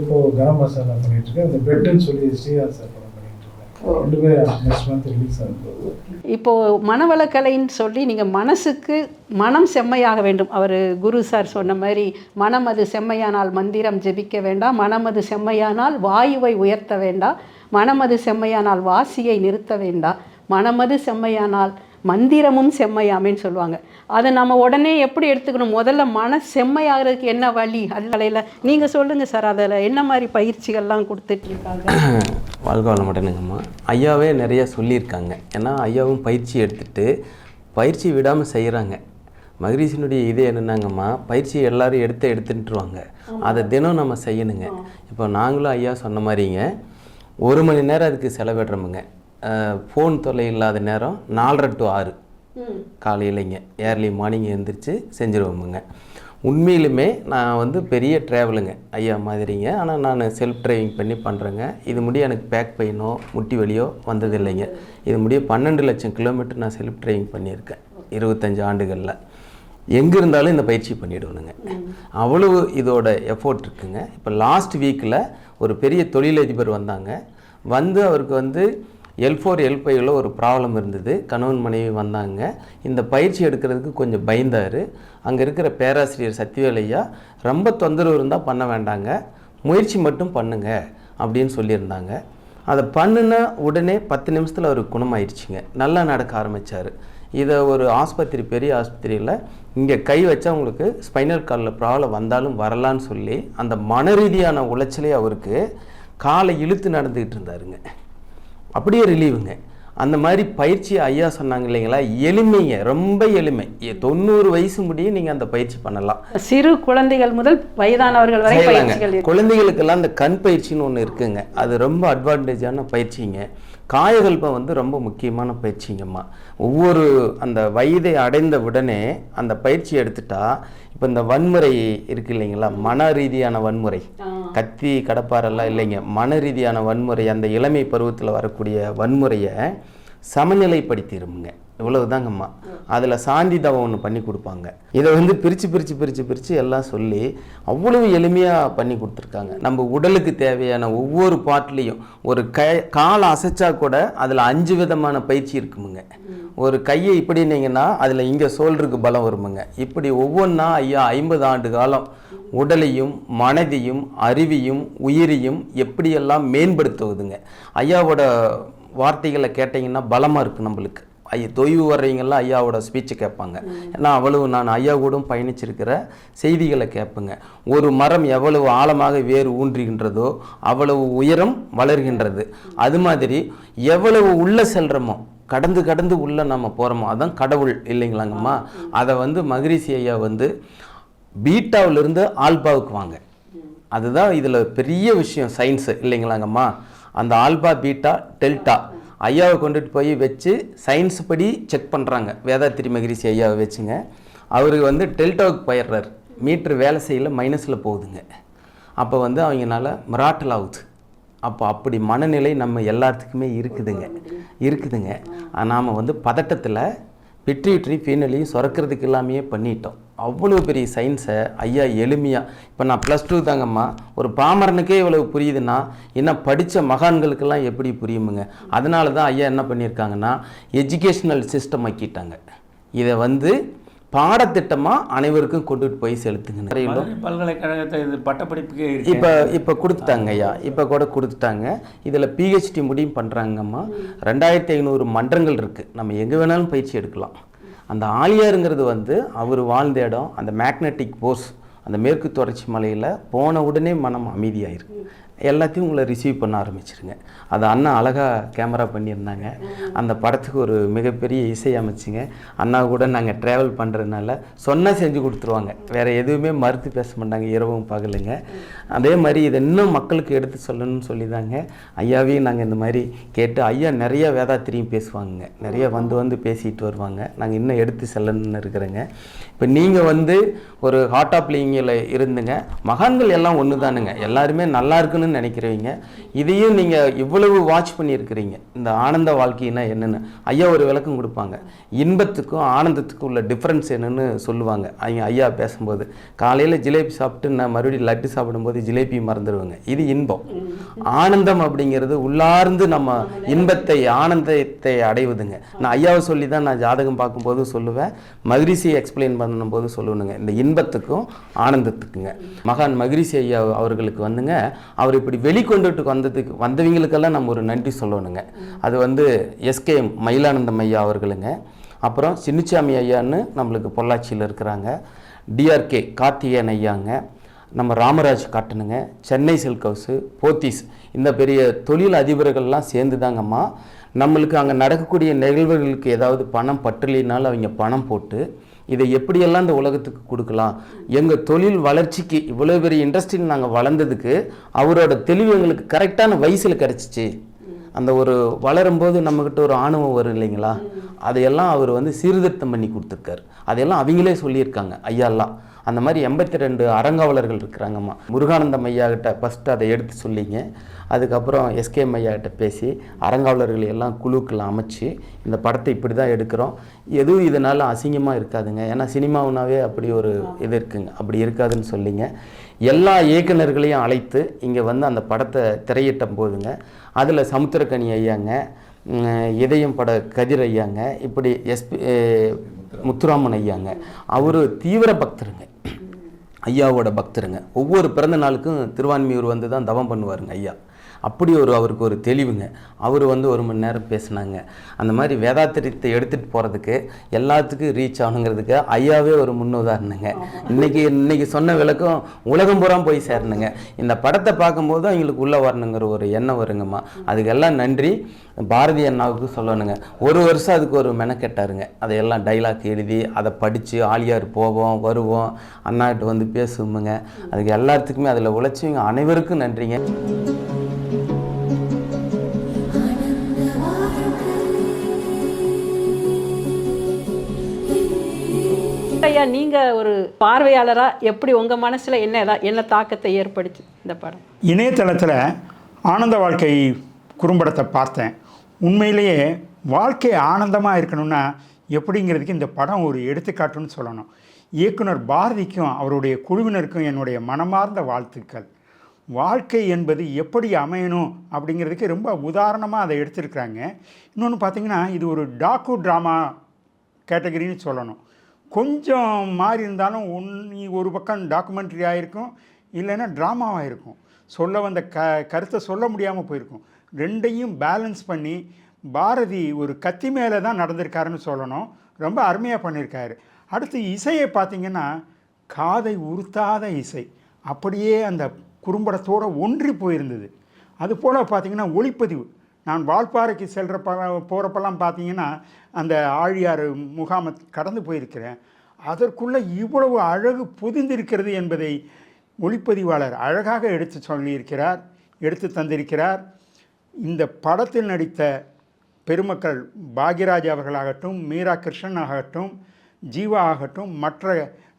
இப்போ கரம் மசாலா பண்ணிட்டு இருக்கேன். இந்த பெட்டுன்னு சொல்லி ஸ்ரீஹார் சார் படம் பண்ணிட்டு இருக்கேன். ரெண்டுமே நெக்ஸ்ட் மந்த் ரிலீஸ் ஆகுது. இப்போது மனவளக்கலைன்னு சொல்லி நீங்கள் மனசுக்கு மனம் செம்மையாக வேண்டும். அவர் குரு சார் சொன்ன மாதிரி, மனம் அது செம்மையானால் மந்திரம் ஜெபிக்க வேண்டாம், மனம் அது செம்மையானால் வாயுவை உயர்த்த வேண்டாம், மனம் அது செம்மையானால் வாசியை நிறுத்த வேண்டாம், மனம் அது செம்மையானால் மந்திரமும் செம்மையாமேன்னு சொல்லுவாங்க. அதை நம்ம உடனே எப்படி எடுத்துக்கணும்? முதல்ல மன செம்மையாகிறதுக்கு என்ன வழி? அதில் நீங்கள் சொல்லுங்கள் சார், அதில் என்ன மாதிரி பயிற்சிகள்லாம் கொடுத்துட்ருக்காங்க? வாழ்க வளமுடனுங்கம்மா. ஐயாவே நிறைய சொல்லியிருக்காங்க. ஏன்னா ஐயாவும் பயிற்சி எடுத்துகிட்டு பயிற்சி விடாமல் செய்கிறாங்க. மகரிஷினுடைய இது என்னென்னாங்கம்மா, பயிற்சி எல்லோரும் எடுத்துட்டுருவாங்க, அதை தினம் நம்ம செய்யணுங்க. இப்போ நாங்களும் ஐயா சொன்ன மாதிரிங்க 1 மணி நேரம் அதுக்கு செலவிடுறோமுங்க. ஃபோன் தொல்லை இல்லாத நேரம் 4:30 to 6 காலையிலைங்க, ஏர்லி மார்னிங் எழுந்திரிச்சு செஞ்சுருவோமுங்க. உண்மையிலுமே நான் வந்து பெரிய ட்ராவலுங்க ஐயா மாதிரிங்க. ஆனால் நான் செல்ஃப் டிரைவிங் பண்ணி பண்ணுறேங்க. இது முடிய எனக்கு பேக் பெயினோ முட்டி வலியோ வந்தது இல்லைங்க. இது முடிய 12 லட்சம் கிலோமீட்டர் நான் செல்ஃப் டிரைவிங் பண்ணியிருக்கேன் 25 ஆண்டுகளில். எங்கே இருந்தாலும் இந்த பயிற்சி பண்ணிவிடுவேனுங்க. அவ்வளவு இதோட எஃபோர்ட் இருக்குங்க. இப்போ லாஸ்ட் வீக்கில் ஒரு பெரிய தொழிலதிபர் வந்தாங்க. வந்து அவருக்கு வந்து L4 L5ல ஒரு ப்ராப்ளம் இருந்தது. கணவன் மனைவி வந்தாங்க. இந்த பயிற்சி எடுக்கிறதுக்கு கொஞ்சம் பயந்தார். அங்கே இருக்கிற பேராசிரியர் சத்யவேல் ஐயா, ரொம்ப தொந்தரவு இருந்தால் பண்ண வேண்டாங்க, முயற்சி மட்டும் பண்ணுங்க அப்படின்னு சொல்லியிருந்தாங்க. அதை பண்ணுன உடனே 10 நிமிஷத்தில் அவருக்கு குணமாயிடுச்சுங்க. நல்லா நடக்க ஆரம்பித்தார். இதை ஒரு ஆஸ்பத்திரி, பெரிய ஆஸ்பத்திரியில் இங்கே கை வச்சா உங்களுக்கு ஸ்பைனல் கார்டில் ப்ராப்ளம் வந்தாலும் வரலான்னு சொல்லி அந்த மன ரீதியான உளைச்சலே அவருக்கு காலை இழுத்து நடந்துக்கிட்டு இருந்தாருங்க. அப்படியே ரிலீவுங்க. அந்த மாதிரி பயிற்சி ஐயா சொன்னாங்க இல்லைங்களா, எளிமைங்க, ரொம்ப எளிமை. 90 வயசு முடியும் நீங்கள் அந்த பயிற்சி பண்ணலாம். சிறு குழந்தைகள் முதல் வயதானவர்கள் வரை பயிற்சிகள். குழந்தைகளுக்கெல்லாம் அந்த கண் பயிற்சின்னு ஒன்று இருக்குங்க. அது ரொம்ப அட்வான்டேஜான பயிற்சிங்க. காயகல்பம் வந்து ரொம்ப முக்கியமான பயிற்சிங்கம்மா. ஒவ்வொரு அந்த வயதை அடைந்த உடனே அந்த பயிற்சி எடுத்துட்டா, இப்போ இந்த வன்முறை இருக்கு இல்லைங்களா, மன ரீதியான வன்முறை, கத்தி கடப்பாரெல்லாம் இல்லைங்க, மன ரீதியான வன்முறை, அந்த இளமை பருவத்தில் வரக்கூடிய வன்முறையை சமநிலைப்படுத்திடுமுங்க. இவ்வளவுதாங்கம்மா. அதில் சாந்தி தவம் ஒன்று பண்ணி கொடுப்பாங்க. இதை வந்து பிரித்து எல்லாம் சொல்லி அவ்வளவு எளிமையாக பண்ணி கொடுத்துருக்காங்க. நம்ம உடலுக்கு தேவையான ஒவ்வொரு பாட்லேயும் ஒரு காலை அசைச்சா கூட அதில் 5 விதமான பயிற்சி இருக்குமுங்க. ஒரு கையை இப்படி நீங்கன்னா அதில் இங்கே சோல்ருக்கு பலம் வருமுங்க. இப்படி ஒவ்வொன்றா ஐயா 50 ஆண்டு காலம் உடலையும் மனதையும் அறிவையும் உயிரையும் எப்படியெல்லாம் மேம்படுத்துவதுங்க. ஐயாவோட வார்த்தைகளை கேட்டிங்கன்னா பலமாக இருக்குது நம்மளுக்கு. தொய்வு வர்றவங்கெல்லாம் ஐயாவோட ஸ்பீச்சை கேட்பாங்க. ஏன்னா அவ்வளவு நான் ஐயா கூட பயணிச்சிருக்கிற செய்திகளை கேட்பேங்க. ஒரு மரம் எவ்வளவு ஆழமாக வேறு ஊன்றுகின்றதோ அவ்வளவு உயரம் வளர்கின்றது. அது மாதிரி எவ்வளவு உள்ள செல்கிறோமோ, கடந்து உள்ள நம்ம போகிறோமோ, அதான் கடவுள் இல்லைங்களாங்கம்மா. அதை வந்து மகரிஷி ஐயா வந்து பீட்டாவிலிருந்து ஆல்பாவுக்கு வாங்க. அதுதான் இதில் பெரிய விஷயம், சயின்ஸு இல்லைங்களாங்கம்மா. அந்த ஆல்பா, பீட்டா, டெல்டா ஐயாவை கொண்டுட்டு போய் வச்சு சயின்ஸ் படி செக் பண்ணுறாங்க. வேதாத்திரி மகரிஷி ஐயாவை வச்சுங்க. அவருக்கு வந்து டெல்டாவுக்கு போயிடுறாரு. மீட்ரு வேலை செய்யல, மைனஸில் போகுதுங்க. அப்போ வந்து அவங்கனால மிராட்டல் ஆகுது. அப்போ அப்படி மனநிலை நம்ம எல்லாத்துக்குமே இருக்குதுங்க. நாம் வந்து பதட்டத்தில் பிட்யூட்டரி ஃபீனலையும் சுரக்கிறதுக்கு எல்லாமே பண்ணிட்டோம். அவ்வளோ பெரிய சயின்ஸை ஐயா எளிமையாக, இப்போ நான் +2 தாங்கம்மா, ஒரு பாமரனுக்கே இவ்வளவு புரியுதுன்னா இன்னும் படித்த மகான்களுக்கெல்லாம் எப்படி புரியுமுங்க. அதனால தான் ஐயா என்ன பண்ணியிருக்காங்கன்னா எஜுகேஷ்னல் சிஸ்டம் ஆக்கிட்டாங்க. இதை வந்து பாடத்திட்டமாக அனைவருக்கும் கொண்டுட்டு போய் செலுத்துங்க. பல்கலைக்கழகத்தை இது பட்டப்படிப்புக்கு இப்போ கொடுத்துட்டாங்க ஐயா, இப்போ கூட கொடுத்துட்டாங்க. இதில் PhD முடியும் பண்ணுறாங்கம்மா. 2500 மன்றங்கள் இருக்குது. நம்ம எங்கே வேணாலும் பயிற்சி எடுக்கலாம். அந்த ஆலியாருங்கிறது வந்து அவர் வாழ்ந்த இடம், அந்த மேக்னெட்டிக் போர்ஸ், அந்த மேற்கு தொடர்ச்சி மலையில் போன உடனே மனம் அமைதியாயிருக்கு. எல்லாத்தையும் உங்களை ரிசீவ் பண்ண ஆரம்பிச்சிருங்க. அது அண்ணா அழகாக கேமரா பண்ணியிருந்தாங்க. அந்த படத்துக்கு ஒரு மிகப்பெரிய இசை அமைச்சிங்க. அண்ணா கூட நாங்கள் ட்ராவல் பண்ணுறதுனால சொன்னால் செஞ்சு கொடுத்துருவாங்க. வேறு எதுவுமே மறுத்து பேச மாட்டாங்க, இரவும் பகலுங்க. அதே மாதிரி இதை இன்னும் மக்களுக்கு எடுத்து சொல்லணும்னு சொல்லி தாங்க ஐயாவையும் நாங்கள் இந்த மாதிரி கேட்டு, ஐயா நிறைய வேதாத்திரியும் பேசுவாங்க, நிறைய வந்து பேசிட்டு வருவாங்க. நாங்கள் இன்னும் எடுத்து செல்லணும்னு இருக்கிறேங்க. இப்போ நீங்கள் வந்து ஒரு ஹார்ட் ஆஃப் லிங்கில் இருந்துங்க, மகான்கள் எல்லாம் ஒன்று தானுங்க, எல்லாருமே நல்லா இருக்குன்னு நினைக்கிறவங்க. இதையும் நீங்கள் இவ்வளவு வாட்ச் பண்ணியிருக்கிறீங்க. இந்த ஆனந்த வாழ்க்கைன்னா என்னென்னு ஐயா ஒரு விளக்கம் கொடுப்பாங்க. இன்பத்துக்கும் ஆனந்தத்துக்கும் உள்ள டிஃப்ரென்ஸ் என்னென்னு சொல்லுவாங்க ஐயா பேசும்போது. காலையில் ஜிலேபி சாப்பிட்டு நான் மறுபடியும் லட்டு சாப்பிடும்போது ஜிலேபி மறந்துடுவேங்க, இது இன்பம். ஆனந்தம் அப்படிங்கிறது உள்ளார்ந்து நம்ம இன்பத்தை ஆனந்தத்தை அடைவதுங்க. நான் ஐயாவை சொல்லி தான் நான் ஜாதகம் பார்க்கும்போது சொல்லுவேன், மகரிஷி எக்ஸ்பிளைன் பண்ணும்போது சொல்லுவேனுங்க, இந்த இன்பத்துக்கும் ஆனந்தத்துக்குங்க. மகான் மகரிஷி ஐயா அவர்களுக்கு வந்துங்க, அவர் இப்படி வெளிக்கொண்டுட்டு வந்தவங்களுக்கெல்லாம் நம்ம ஒரு நன்றி சொல்லணுங்க. அது வந்து எஸ்கே மயிலானந்தம் ஐயா அவர்களுங்க, அப்புறம் சின்னசாமி ஐயான்னு நம்மளுக்கு பொள்ளாச்சியில் இருக்கிறாங்க, டிஆர்கே கார்த்திகேயன் ஐயாங்க, நம்ம ராமராஜ் காட்டனுங்க, சென்னை சில்க் ஹவுஸு, போத்தீஸ், இந்த பெரிய தொழில் அதிபர்கள்லாம் சேர்ந்து தாங்கம்மா நம்மளுக்கு அங்கே நடக்கக்கூடிய நிகழ்வுகளுக்கு ஏதாவது பணம் பற்றலினாலும் அவங்க பணம் போட்டு இதை எப்படியெல்லாம் இந்த உலகத்துக்கு கொடுக்கலாம், எங்கள் தொழில் வளர்ச்சிக்கு இவ்வளோ பெரிய இண்டஸ்ட்ரியில் நாங்கள் வளர்ந்ததுக்கு அவரோட தெளிவு எங்களுக்கு கரெக்டான வயசில் கிடச்சிச்சு. அந்த ஒரு வளரும்போது நம்மக்கிட்ட ஒரு ஆணவம் வரும் இல்லைங்களா, அதையெல்லாம் அவர் வந்து சீர்திருத்தம் பண்ணி கொடுத்துருக்காரு. அதையெல்லாம் அவங்களே சொல்லியிருக்காங்க ஐயாலாம். அந்த மாதிரி 82 அறங்காவலர்கள் இருக்கிறாங்கம்மா. முருகானந்தம் ஐயா கிட்ட ஃபஸ்ட்டு அதை எடுத்து சொல்லிங்க, அதுக்கப்புறம் எஸ்கேஎம் ஐயா கிட்ட பேசி அறங்காவலர்கள் எல்லாம் குழுக்கெல்லாம் அமைச்சு இந்த படத்தை இப்படி தான் எடுக்கிறோம், எதுவும் இதனால் அசிங்கமாக இருக்காதுங்க, ஏன்னா சினிமாவுனாவே அப்படி ஒரு இது இருக்குங்க, அப்படி இருக்காதுன்னு சொல்லிங்க. எல்லா இயக்குநர்களையும் அழைத்து இங்கே வந்து அந்த படத்தை திரையிட்டும் போதுங்க, அதில் சமுத்திரக்கனி ஐயாங்க, இதயம் பட கதிர் ஐயாங்க, இப்படி முத்துராமன் ஐயாங்க, அவர் தீவிர பக்தருங்க, ஐயாவோட பக்தருங்க. ஒவ்வொரு பிறந்த நாளுக்கும் திருவான்மியூர் வந்து தான் தவம் பண்ணுவாருங்க ஐயா. அப்படி அவருக்கு ஒரு தெளிவுங்க. அவர் வந்து 1 மணி நேரம் பேசினாங்க. அந்த மாதிரி வேதாத்திரியத்தை எடுத்துகிட்டு போகிறதுக்கு எல்லாத்துக்கும் ரீச் ஆகணுங்கிறதுக்கு ஐயாவே ஒரு முன்னுதாரணங்க. இன்னைக்கு சொன்ன விளக்கம் உலகம் பூரா போய் சேரணுங்க. இந்த படத்தை பார்க்கும்போது அவங்களுக்கு உள்ளே வரணுங்கிற ஒரு எண்ணம் வருங்கம்மா. அதுக்கெல்லாம் நன்றி. பாரதி அண்ணாவுக்கு சொல்லணுங்க, 1 வருஷம் அதுக்கு ஒரு மெனக்கெட்டாருங்க. அதையெல்லாம் டைலாக் எழுதி அதை படித்து ஆலியார் போவோம் வருவோம், அண்ணாக்கிட்ட வந்து பேசுவோமுங்க. அதுக்கு எல்லாத்துக்குமே அதில் உழைச்சிங்க அனைவருக்கும் நன்றிங்க. ஐயா, நீங்கள் ஒரு பார்வையாளராக எப்படி உங்கள் மனசில் என்ன தாக்கத்தை ஏற்படுத்தி இந்த படம்? இணையதளத்தில் ஆனந்த வாழ்க்கை குறும்படத்தை பார்த்தேன். உண்மையிலேயே வாழ்க்கை ஆனந்தமாக இருக்கணும்னா எப்படிங்கிறதுக்கு இந்த படம் ஒரு எடுத்துக்காட்டுன்னு சொல்லணும். இயக்குனர் பாரதிக்கும் அவருடைய குழுவினருக்கும் என்னுடைய மனமார்ந்த வாழ்த்துக்கள். வாழ்க்கை என்பது எப்படி அமையணும் அப்படிங்கிறதுக்கு ரொம்ப உதாரணமாக அதை எடுத்துருக்குறாங்க. இன்னொன்று பார்த்திங்கன்னா, இது ஒரு ட்ராமா கேட்டகரின்னு சொல்லணும். கொஞ்சம் மாறி இருந்தாலும் ஒரு பக்கம் டாக்குமெண்ட்ரியாக இருக்கும், இல்லைன்னா ட்ராமாவாக இருக்கும். சொல்ல வந்த கருத்தை சொல்ல முடியாமல் போயிருக்கும். ரெண்டையும் பேலன்ஸ் பண்ணி பாரதி ஒரு கத்தி மேலே தான் நடந்திருக்காருன்னு சொல்லணும். ரொம்ப அருமையாக பண்ணியிருக்காரு. அடுத்து இசையை பார்த்திங்கன்னா, காதை உறுத்தாத இசை அப்படியே அந்த குறும்படத்தோடு ஒன்றி போயிருந்தது. அதுபோல் பார்த்திங்கன்னா ஒளிப்பதிவு, நான் வால்பாறைக்கு போகிறப்பெல்லாம் பார்த்திங்கன்னா அந்த ஆழியார் முகாமை கடந்து போயிருக்கிறேன். அதற்குள்ளே இவ்வளவு அழகு பொதிந்திருக்கிறது என்பதை ஒளிப்பதிவாளர் அழகாக எடுத்து தந்திருக்கிறார். இந்த படத்தில் நடித்த பெருமக்கள் பாக்யராஜ் அவர்களாகட்டும், மீரா கிருஷ்ணன் ஆகட்டும், ஜீவா ஆகட்டும், மற்ற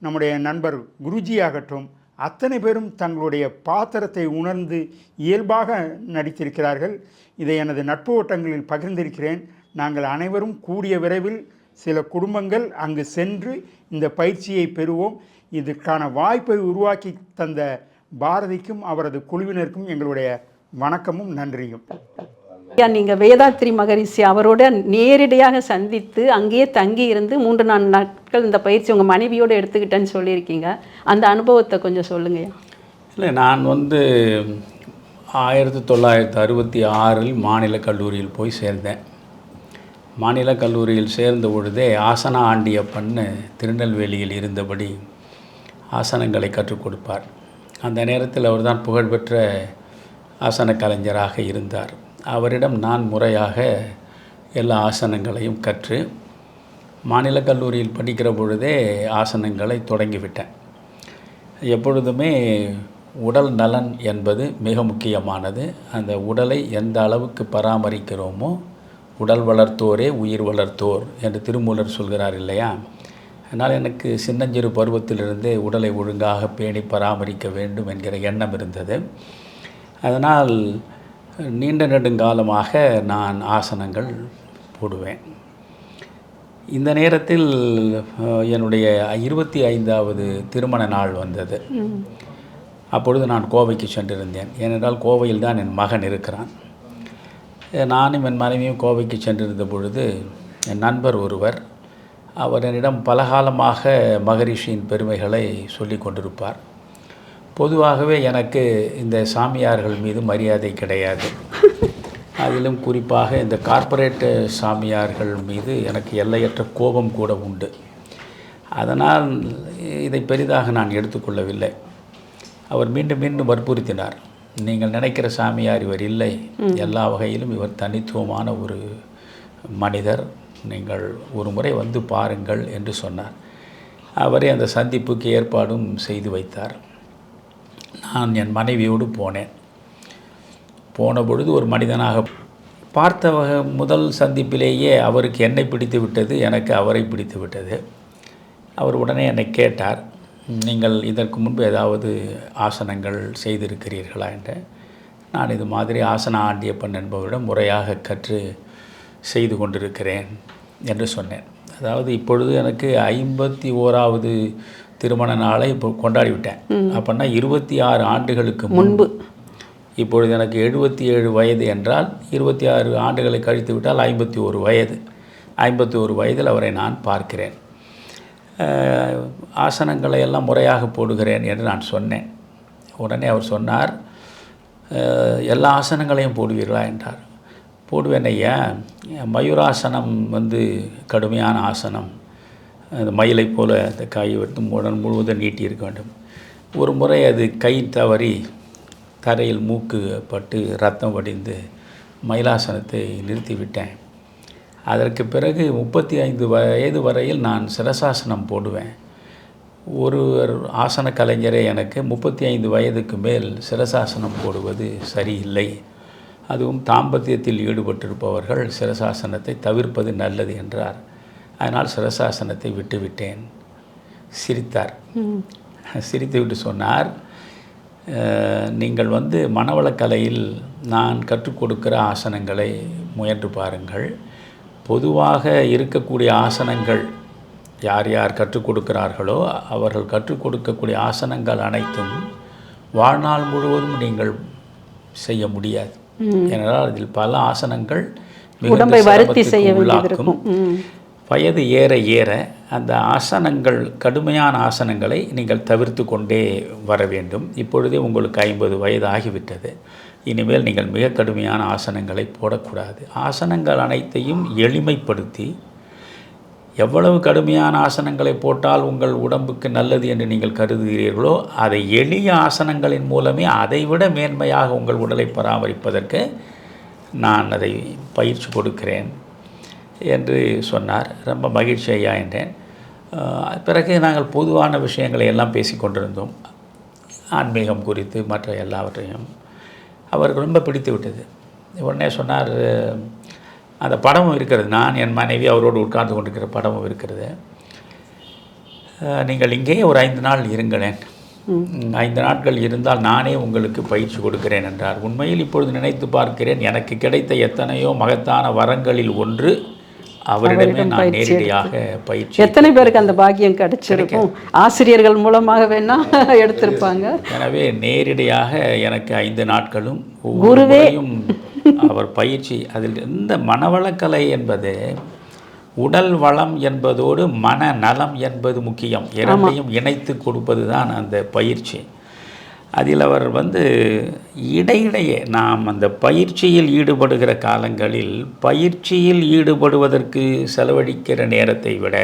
நம்முடைய நண்பர் குருஜி ஆகட்டும், அத்தனை பேரும் தங்களுடைய பாத்திரத்தை உணர்ந்து இயல்பாக நடித்திருக்கிறார்கள். இதை எனது நட்பு வட்டங்களில் பகிர்ந்திருக்கிறேன். நாங்கள் அனைவரும் கூடிய விரைவில் சில குடும்பங்கள் அங்கு சென்று இந்த பயிற்சியை பெறுவோம். இதற்கான வாய்ப்பை உருவாக்கி தந்த பாரதிக்கும் அவரது குழுவினருக்கும் எங்களுடைய வணக்கமும் நன்றியும். ஐயா, நீங்கள் வேதாத்திரி மகரிஷி அவரோட நேரடியாக சந்தித்து அங்கேயே தங்கி இருந்து 3-4 நாட்கள் இந்த பயிற்சி உங்கள் மனைவியோடு எடுத்துக்கிட்டேன்னு சொல்லியிருக்கீங்க. அந்த அனுபவத்தை கொஞ்சம் சொல்லுங்கய்யா. இல்லை, நான் வந்து 1966 மாநில கல்லூரியில் போய் சேர்ந்தேன். மாநில கல்லூரியில் சேர்ந்த பொழுதே ஆசனா ஆண்டியப்பன்னு திருநெல்வேலியில் இருந்தபடி ஆசனங்களை கற்றுக் கொடுப்பார். அந்த நேரத்தில் அவர் தான் புகழ்பெற்ற ஆசன கலைஞராக இருந்தார். அவரிடம் நான் முறையாக எல்லா ஆசனங்களையும் கற்று மாநில கல்லூரியில் படிக்கிற பொழுதே ஆசனங்களை தொடங்கிவிட்டேன். எப்பொழுதுமே உடல் நலன் என்பது மிக முக்கியமானது. அந்த உடலை எந்த அளவுக்கு பராமரிக்கிறோமோ, உடல் வளர்த்தோரே உயிர் வளர்த்தோர் என்று திருமூலர் சொல்கிறார் இல்லையா? அதனால் எனக்கு சின்னஞ்சிறு பருவத்திலிருந்தே உடலை ஒழுங்காக பேணி பராமரிக்க வேண்டும் என்கிற எண்ணம் இருந்தது. அதனால் நீண்ட நெடுங்காலமாக நான் ஆசனங்கள் போடுவேன். இந்த நேரத்தில் என்னுடைய 25வது திருமண நாள் வந்தது. அப்பொழுது நான் கோவைக்கு சென்றிருந்தேன். ஏனென்றால் கோவையில் தான் என் மகன் இருக்கிறான். நானும் என் மனைவியும் கோவைக்கு சென்றிருந்த பொழுது என் நண்பர் ஒருவர், அவர் என்னிடம் பலகாலமாக மகரிஷியின் பெருமைகளை சொல்லி கொண்டிருப்பார். பொதுவாகவே எனக்கு இந்த சாமியார்கள் மீது மரியாதை கிடையாது. அதிலும் குறிப்பாக இந்த கார்ப்பரேட் சாமியார்கள் மீது எனக்கு எல்லையற்ற கோபம் கூட உண்டு. அதனால் இதை பெரிதாக நான் எடுத்துக்கொள்ளவில்லை. அவர் மீண்டும் மீண்டும் வற்புறுத்தினார், நீங்கள் நினைக்கிற சாமியார் இவர் இல்லை, எல்லா வகையிலும் இவர் தனித்துவமான ஒரு மனிதர், நீங்கள் ஒரு முறை வந்து பாருங்கள் என்று சொன்னார். அவரே அந்த சந்திப்புக்கு ஏற்பாடும் செய்து வைத்தார். நான் என் மனைவியோடு போனேன். போன பொழுது ஒரு மனிதனாக பார்த்த முதல் சந்திப்பிலேயே அவருக்கு என்னை பிடித்து விட்டது, எனக்கு அவரை பிடித்து விட்டது. அவர் உடனே என்னை கேட்டார், நீங்கள் இதற்கு முன்பு ஏதாவது ஆசனங்கள் செய்திருக்கிறீர்களா என்று. நான் இது மாதிரி ஆசன ஆண்டியப்பன் என்பவரிடம் முறையாக கற்று செய்து கொண்டிருக்கிறேன் என்று சொன்னேன். அதாவது இப்பொழுது எனக்கு 51வது திருமண நாளை இப்போ கொண்டாடிவிட்டேன். அப்படின்னா 26 ஆண்டுகளுக்கு முன்பு. இப்பொழுது எனக்கு 77 வயது என்றால் 26 ஆண்டுகளை கழித்து விட்டால் 51 வயது. 51 வயதில் அவரை நான் பார்க்கிறேன். ஆசனங்களை எல்லாம் முறையாக போடுகிறேன் என்று நான் சொன்னேன். உடனே அவர் சொன்னார், எல்லா ஆசனங்களையும் போடுவீர்களா என்றார். போடுவேன் ஐயா, மயூராசனம் கடுமையான ஆசனம். அந்த மயிலை போல் அந்த கை விட்டு உடல் முழுவதும் நீட்டி இருக்க வேண்டும். ஒரு முறை அது கை தவறி தரையில் மூக்கு பட்டு ரத்தம் வடிந்து மயிலாசனத்தை நிறுத்திவிட்டேன். அதற்கு பிறகு 35 வயது வரையில் நான் சிரசாசனம் போடுவேன். ஒரு ஆசன கலைஞரே எனக்கு 35 வயதுக்கு மேல் சிரசாசனம் போடுவது சரியில்லை, அதுவும் தாம்பத்தியத்தில் ஈடுபட்டிருப்பவர்கள் சிரசாசனத்தை தவிர்ப்பது நல்லது என்றார். அதனால் சிரசாசனத்தை விட்டுவிட்டேன். சிரித்தார். சிரித்துவிட்டு சொன்னார், நீங்கள் மனவளக்கலையில் நான் கற்றுக் கொடுக்கிற ஆசனங்களை முயன்று பாருங்கள். பொதுவாக இருக்கக்கூடிய ஆசனங்கள் யார் யார் கற்றுக் கொடுக்கிறார்களோ அவர்கள் கற்றுக் கொடுக்கக்கூடிய ஆசனங்கள் அனைத்தும் வாழ்நாள் முழுவதும் நீங்கள் செய்ய முடியாது. ஏனென்றால் அதில் பல ஆசனங்கள் உடம்பை வருத்தி செய்ய வேண்டியிருக்கும். வயது ஏற ஏற அந்த ஆசனங்கள், கடுமையான ஆசனங்களை நீங்கள் தவிர்த்து கொண்டே வர வேண்டும். இப்பொழுதே உங்களுக்கு 50 வயது ஆகிவிட்டது. இனிமேல் நீங்கள் மிக கடுமையான ஆசனங்களை போடக்கூடாது. ஆசனங்கள் அனைத்தையும் எளிமைப்படுத்தி, எவ்வளவு கடுமையான ஆசனங்களை போட்டால் உங்கள் உடம்புக்கு நல்லது என்று நீங்கள் கருதுகிறீர்களோ அதை எளிய ஆசனங்களின் மூலமே அதைவிட மேன்மையாக உங்கள் உடலை பராமரிப்பதற்கு நான் அதை பயிற்சி கொடுக்கிறேன் என்று சொன்னார். ரொம்ப மகிழ்ச்சி ஐயா என்றேன். பிறகு நாங்கள் பொதுவான விஷயங்களை எல்லாம் பேசி கொண்டிருந்தோம். ஆன்மீகம் குறித்து மற்ற எல்லாவற்றையும் அவருக்கு ரொம்ப பிடித்து விட்டது. உடனே சொன்னார், அந்த படமும் இருக்கிறது, நான் என் மனைவி அவரோடு உட்கார்ந்து கொண்டிருக்கிற படமும் இருக்கிறது, நீங்கள் இங்கேயே ஒரு 5 நாள் இருங்களேன், 5 நாட்கள் இருந்தால் நானே உங்களுக்கு பயிற்சி கொடுக்கிறேன் என்றார். உண்மையில் இப்பொழுது நினைத்து பார்க்கிறேன், எனக்கு கிடைத்த எத்தனையோ மகத்தான வரங்களில் ஒன்று அவரிடமே நான் நேரடியாக பயிற்சி. எத்தனை பேருக்கு அந்த பாக்கியம் கிடைச்சிருக்கும்? ஆசிரியர்கள் மூலமாக வேணா எடுத்திருப்பாங்க. எனவே நேரடியாக எனக்கு 5 நாட்களும் குருவையும் அவர் பயிற்சி. அதில் இந்த மனவளக்கலை என்பது உடல் வளம் என்பதோடு மன நலம் என்பது முக்கியம். இரண்டையும் இணைத்து கொடுப்பது தான் அந்த பயிற்சி. அதில் அவர் இடையிடையே நாம் அந்த பயிற்சியில் ஈடுபடுகிற காலங்களில் பயிற்சியில் ஈடுபடுவதற்கு செலவழிக்கிற நேரத்தை விட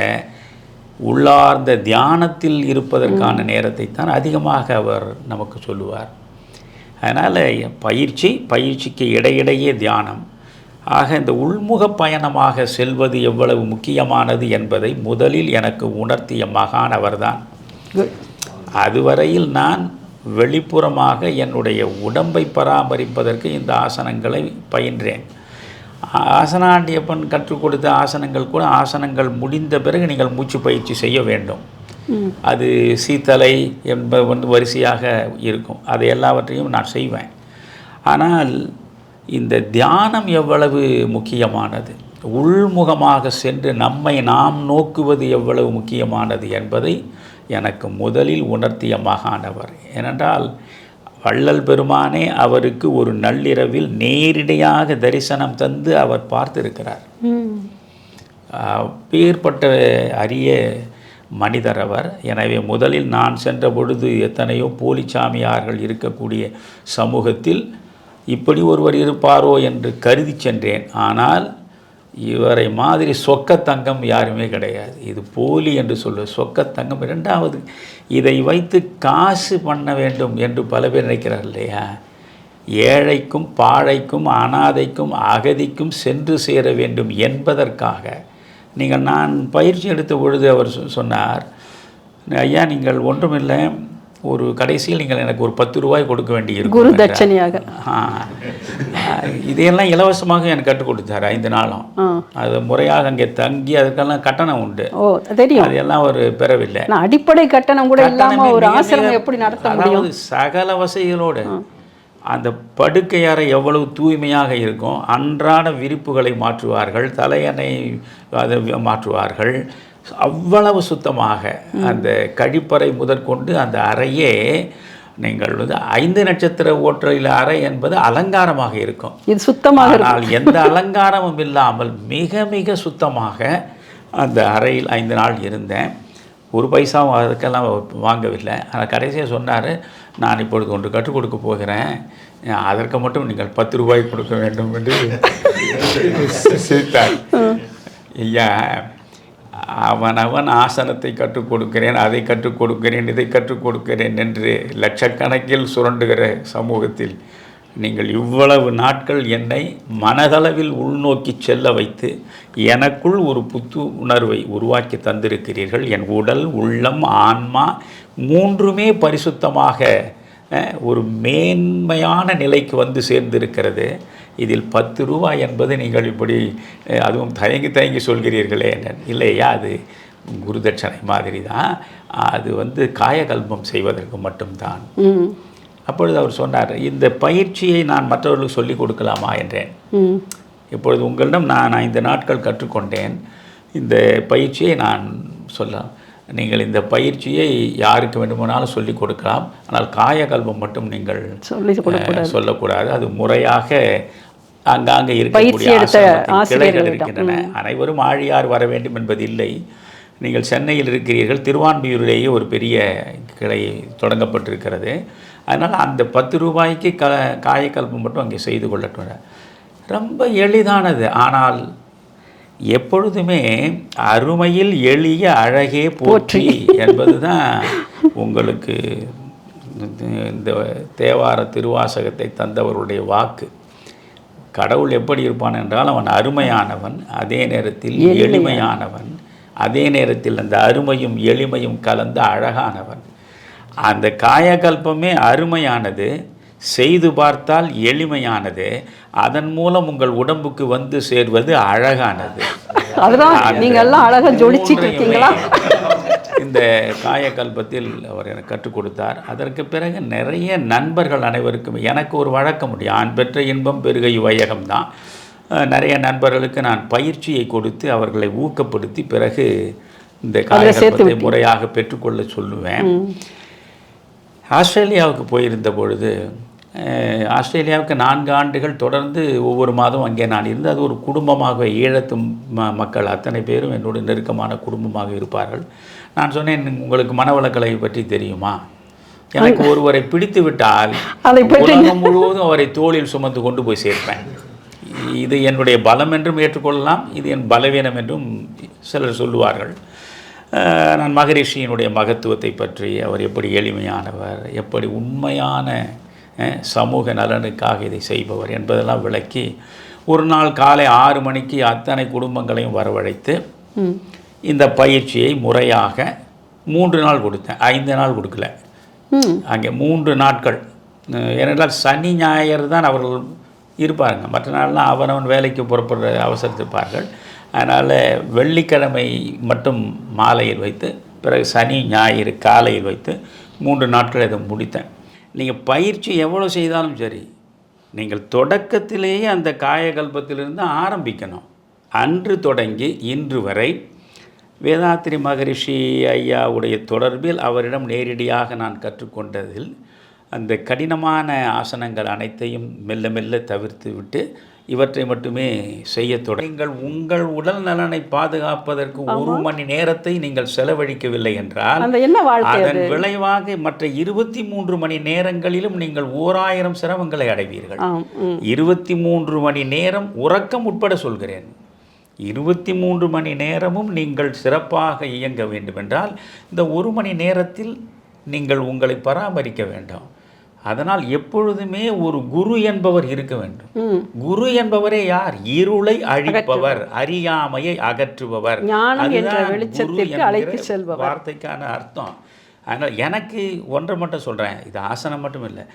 உள்ளார்ந்த தியானத்தில் இருப்பதற்கான நேரத்தை தான் அதிகமாக அவர் நமக்கு சொல்லுவார். அதனால் பயிற்சிக்கு இடையிடையே தியானம். ஆக இந்த உள்முக பயணமாக செல்வது எவ்வளவு முக்கியமானது என்பதை முதலில் எனக்கு உணர்த்திய மகான் அவர்தான். அதுவரையில் நான் வெளிப்புறமாக என்னுடைய உடம்பை பராமரிப்பதற்கு இந்த ஆசனங்களை பயின்றேன். ஆசனாண்டியப்பன் கற்றுக் கொடுத்த ஆசனங்கள் கூட ஆசனங்கள் முடிந்த பிறகு நீங்கள் மூச்சு பயிற்சி செய்ய வேண்டும். அது சீத்தலை என்பது வந்து வரிசையாக இருக்கும். அதை எல்லாவற்றையும் நான் செய்வேன். ஆனால் இந்த தியானம் எவ்வளவு முக்கியமானது, உள்முகமாக சென்று நம்மை நாம் நோக்குவது எவ்வளவு முக்கியமானது என்பதை எனக்கு முதலில் உணர்த்திய மகானவர். ஏனென்றால் வள்ளல் பெருமானே அவருக்கு ஒரு நள்ளிரவில் நேரடியாக தரிசனம் தந்து அவர் பார்த்திருக்கிறார். அப்பேற்பட்ட அரிய மனிதர் அவர். எனவே முதலில் நான் சென்ற பொழுது எத்தனையோ போலிச்சாமியார்கள் இருக்கக்கூடிய சமூகத்தில் இப்படி ஒருவர் இருப்பாரோ என்று கருதி சென்றேன். ஆனால் இவரை மாதிரி சொக்கத்தங்கம் யாருமே கிடையாது. இது போலி என்று சொல்ல சொக்கத்தங்கம். இரண்டாவது, இதை வைத்து காசு பண்ண வேண்டும் என்று பல பேர் நினைக்கிறார் இல்லையா? ஏழைக்கும் பாழைக்கும் அனாதைக்கும் அகதிக்கும் சென்று சேர வேண்டும் என்பதற்காக நீங்கள், நான் பயிற்சி எடுத்த பொழுது அவர் சொன்னார், ஐயா நீங்கள் ஒன்றுமில்லை, ஒரு கடைசியில் நீங்கள் எனக்கு ஒரு 10 ரூபாய் கொடுக்க வேண்டி இருக்கும் குரு தட்சணையாக. இதையெல்லாம் இலவசமாக எனக்கு கற்றுக் கொடுத்தார் 5 நாளும். அது முறையாக அங்கே தங்கி அதற்கெல்லாம் கட்டணம் உண்டு. தெரியும். அதெல்லாம் ஒரு பெறவில்லை. அடிப்படை கட்டணம் கூட இல்லாம ஒரு ஆசிரமம் எப்படி நடத்த முடியும்? சகல வசதிகளோடு அந்த படுக்கை அறை எவ்வளவு தூய்மையாக இருக்கும். அன்றாட விரிப்புகளை மாற்றுவார்கள், தலையணை அதை மாற்றுவார்கள். அவ்வளவு சுத்தமாக அந்த கழிப்பறை முதற்கொண்டு அந்த அறையே நீங்கள் வந்து 5 நட்சத்திர ஓட்டலில் அறை என்பது அலங்காரமாக இருக்கும். இது சுத்தமாக. ஆனால் எந்த அலங்காரமும் இல்லாமல் மிக மிக சுத்தமாக அந்த அறையில் 5 நாள் இருந்தேன். ஒரு பைசாவும் அதுக்கெல்லாம் வாங்கவில்லை. ஆனால் கடைசியாக சொன்னார், நான் இப்பொழுது ஒன்று கற்றுக் கொடுக்க போகிறேன், அதற்கு மட்டும் நீங்கள் 10 ரூபாய் கொடுக்க வேண்டும் என்று சிரித்தார். ஐயா, அவன் ஆசனத்தை கற்றுக் கொடுக்கிறேன், அதை கற்றுக் கொடுக்கிறேன், இதை கற்றுக் கொடுக்கிறேன் என்று லட்சக்கணக்கில் சுரண்டுகிற சமூகத்தில் நீங்கள் இவ்வளவு நாட்கள் என்னை மனதளவில் உள்நோக்கி செல்ல வைத்து எனக்குள் ஒரு புத்து உணர்வை உருவாக்கி தந்திருக்கிறீர்கள். என் உடல், உள்ளம், ஆன்மா 3மே பரிசுத்தமாக ஒரு மேன்மையான நிலைக்கு வந்து சேர்ந்திருக்கிறது. இதில் 10 ரூபாய் என்பது நீங்கள் இப்படி அதுவும் தயங்கி சொல்கிறீர்களே. இல்லையா, அது குருதட்சணை மாதிரி தான். அது வந்து காயகல்பம் செய்வதற்கு மட்டும்தான். அப்பொழுது அவர் சொன்னார், இந்த பயிற்சியை நான் மற்றவர்களுக்கு சொல்லிக் கொடுக்கலாமா என்றேன். இப்பொழுது உங்களிடம் நான் 5 நாட்கள் கற்றுக்கொண்டேன். இந்த பயிற்சியை நான் சொல்லலாம். நீங்கள் இந்த பயிற்சியை யாருக்கு வேண்டுமானாலும் சொல்லிக் கொடுக்கலாம். ஆனால் காயகல்பம் மட்டும் நீங்கள் சொல்லக்கூடாது. அது முறையாக அங்காங்கே இருக்கக்கூடிய கிளைகள் இருக்கின்றன. அனைவரும் ஆழியார் வர வேண்டும் என்பது இல்லை. நீங்கள் சென்னையில் இருக்கிறீர்கள், திருவான்மியூரிலேயே ஒரு பெரிய கிளை தொடங்கப்பட்டிருக்கிறது. அதனால் அந்த 10 ரூபாய்க்கு காயக்கல்பம் மட்டும் அங்கே செய்து கொள்ளட்டும். ரொம்ப எளிதானது. ஆனால் எப்பொழுதுமே அருமையில் எளிய அழகே போற்றி என்பது தான் உங்களுக்கு இந்த தேவார திருவாசகத்தை தந்தவருடைய வாக்கு. கடவுள் எப்படி இருப்பான் என்றால், அவன் அருமையானவன், அதே நேரத்தில் எளிமையானவன், அதே நேரத்தில் அந்த அருமையும் எளிமையும் கலந்த அழகானவன். அந்த காயகல்பமே அருமையானது, செய்து பார்த்தால் எளிமையானது, அதன் மூலம் உங்கள் உடம்புக்கு வந்து சேர்வது அழகானது. இந்த காயகல்பத்தில் அவர் எனக்கு கற்றுக் கொடுத்தார். அதற்கு பிறகு நிறைய நண்பர்கள் அனைவருக்கும் எனக்கு ஒரு வழக்கம் உண்டு. ஆண் பெற்ற இன்பம் பெருகை வையகம்தான். நிறைய நண்பர்களுக்கு நான் பயிற்சியை கொடுத்து அவர்களை ஊக்கப்படுத்தி பிறகு இந்த காயகல்பத்தை முறையாக பெற்றுக்கொள்ள சொல்லுவேன். ஆஸ்திரேலியாவுக்கு போயிருந்த பொழுது, ஆஸ்திரேலியாவுக்கு 4 ஆண்டுகள் தொடர்ந்து ஒவ்வொரு மாதம் அங்கே நான் இருந்து, அது ஒரு குடும்பமாக, ஈழத்து மக்கள் அத்தனை பேரும் என்னோட நெருக்கமான குடும்பமாக இருப்பார்கள். நான் சொன்னேன், உங்களுக்கு மனவளக்கலை பற்றி தெரியுமா? எனக்கு ஒருவரை பிடித்து விட்டால் உலகம் முழுவதும் அவரை தோளில் சுமந்து கொண்டு போய் சேர்ப்பேன். இது என்னுடைய பலம் என்றும் ஏற்றுக்கொள்ளலாம், இது என் பலவீனம் என்றும் சிலர் சொல்லுவார்கள். நான் மகரிஷியினுடைய மகத்துவத்தை பற்றி, அவர் எப்படி எளிமையானவர், எப்படி உண்மையான சமூக நலனுக்காக இதை செய்பவர் என்பதெல்லாம் விளக்கி ஒரு நாள் காலை 6 மணிக்கு அத்தனை குடும்பங்களையும் வரவழைத்து இந்த பயிற்சியை முறையாக 3 நாள் கொடுத்தேன், 5 நாள் கொடுக்கல. அங்கே 3 நாட்கள். ஏனென்றால் சனி ஞாயிறு தான் அவர்கள் இருப்பாருங்க, மற்ற நாள்லாம் அவனவன் வேலைக்கு புறப்படுற அவசரத்திருப்பார்கள். அதனால் வெள்ளிக்கிழமை மட்டும் மாலையில் வைத்து, பிறகு சனி ஞாயிறு காலையில் வைத்து 3 நாட்கள் இதை முடித்தேன். நீங்கள் பயிற்சி எவ்வளோ செய்தாலும் சரி, நீங்கள் தொடக்கத்திலேயே அந்த காயகல்பத்திலிருந்து ஆரம்பிக்கணும். அன்று தொடங்கி இன்று வரை வேதாத்திரி மகரிஷி ஐயாவுடைய தொடர்பில் அவரிடம் நேரடியாக நான் கற்றுக்கொண்டதில் அந்த கடினமான ஆசனங்கள் அனைத்தையும் மெல்ல மெல்ல தவிர்த்து விட்டு இவற்றை மட்டுமே செய்ய தொடங்க. உங்கள் உடல் நலனை பாதுகாப்பதற்கு 1 மணி நேரத்தை நீங்கள் செலவழிக்கவில்லை என்றால் அதன் விளைவாக மற்ற 23 மணி நேரங்களிலும் நீங்கள் 1000 சிரமங்களை அடைவீர்கள். 23 மணி நேரம் உறக்கம் உட்பட சொல்கிறேன். 23 மணி நேரமும் நீங்கள் சிறப்பாக இயங்க வேண்டுமென்றால் இந்த 1 மணி நேரத்தில் நீங்கள் உங்களை பராமரிக்க வேண்டும். அதனால் எப்பொழுதுமே ஒரு குரு என்பவர் இருக்க வேண்டும். குரு என்பவரே யார்? இருளை அழிப்பவர், அறியாமையை அகற்றுபவர். வார்த்தைக்கான அர்த்தம். அதனால் எனக்கு ஒன்றை மட்டும் சொல்கிறேன், இது ஆசனம் மட்டும் இல்லை,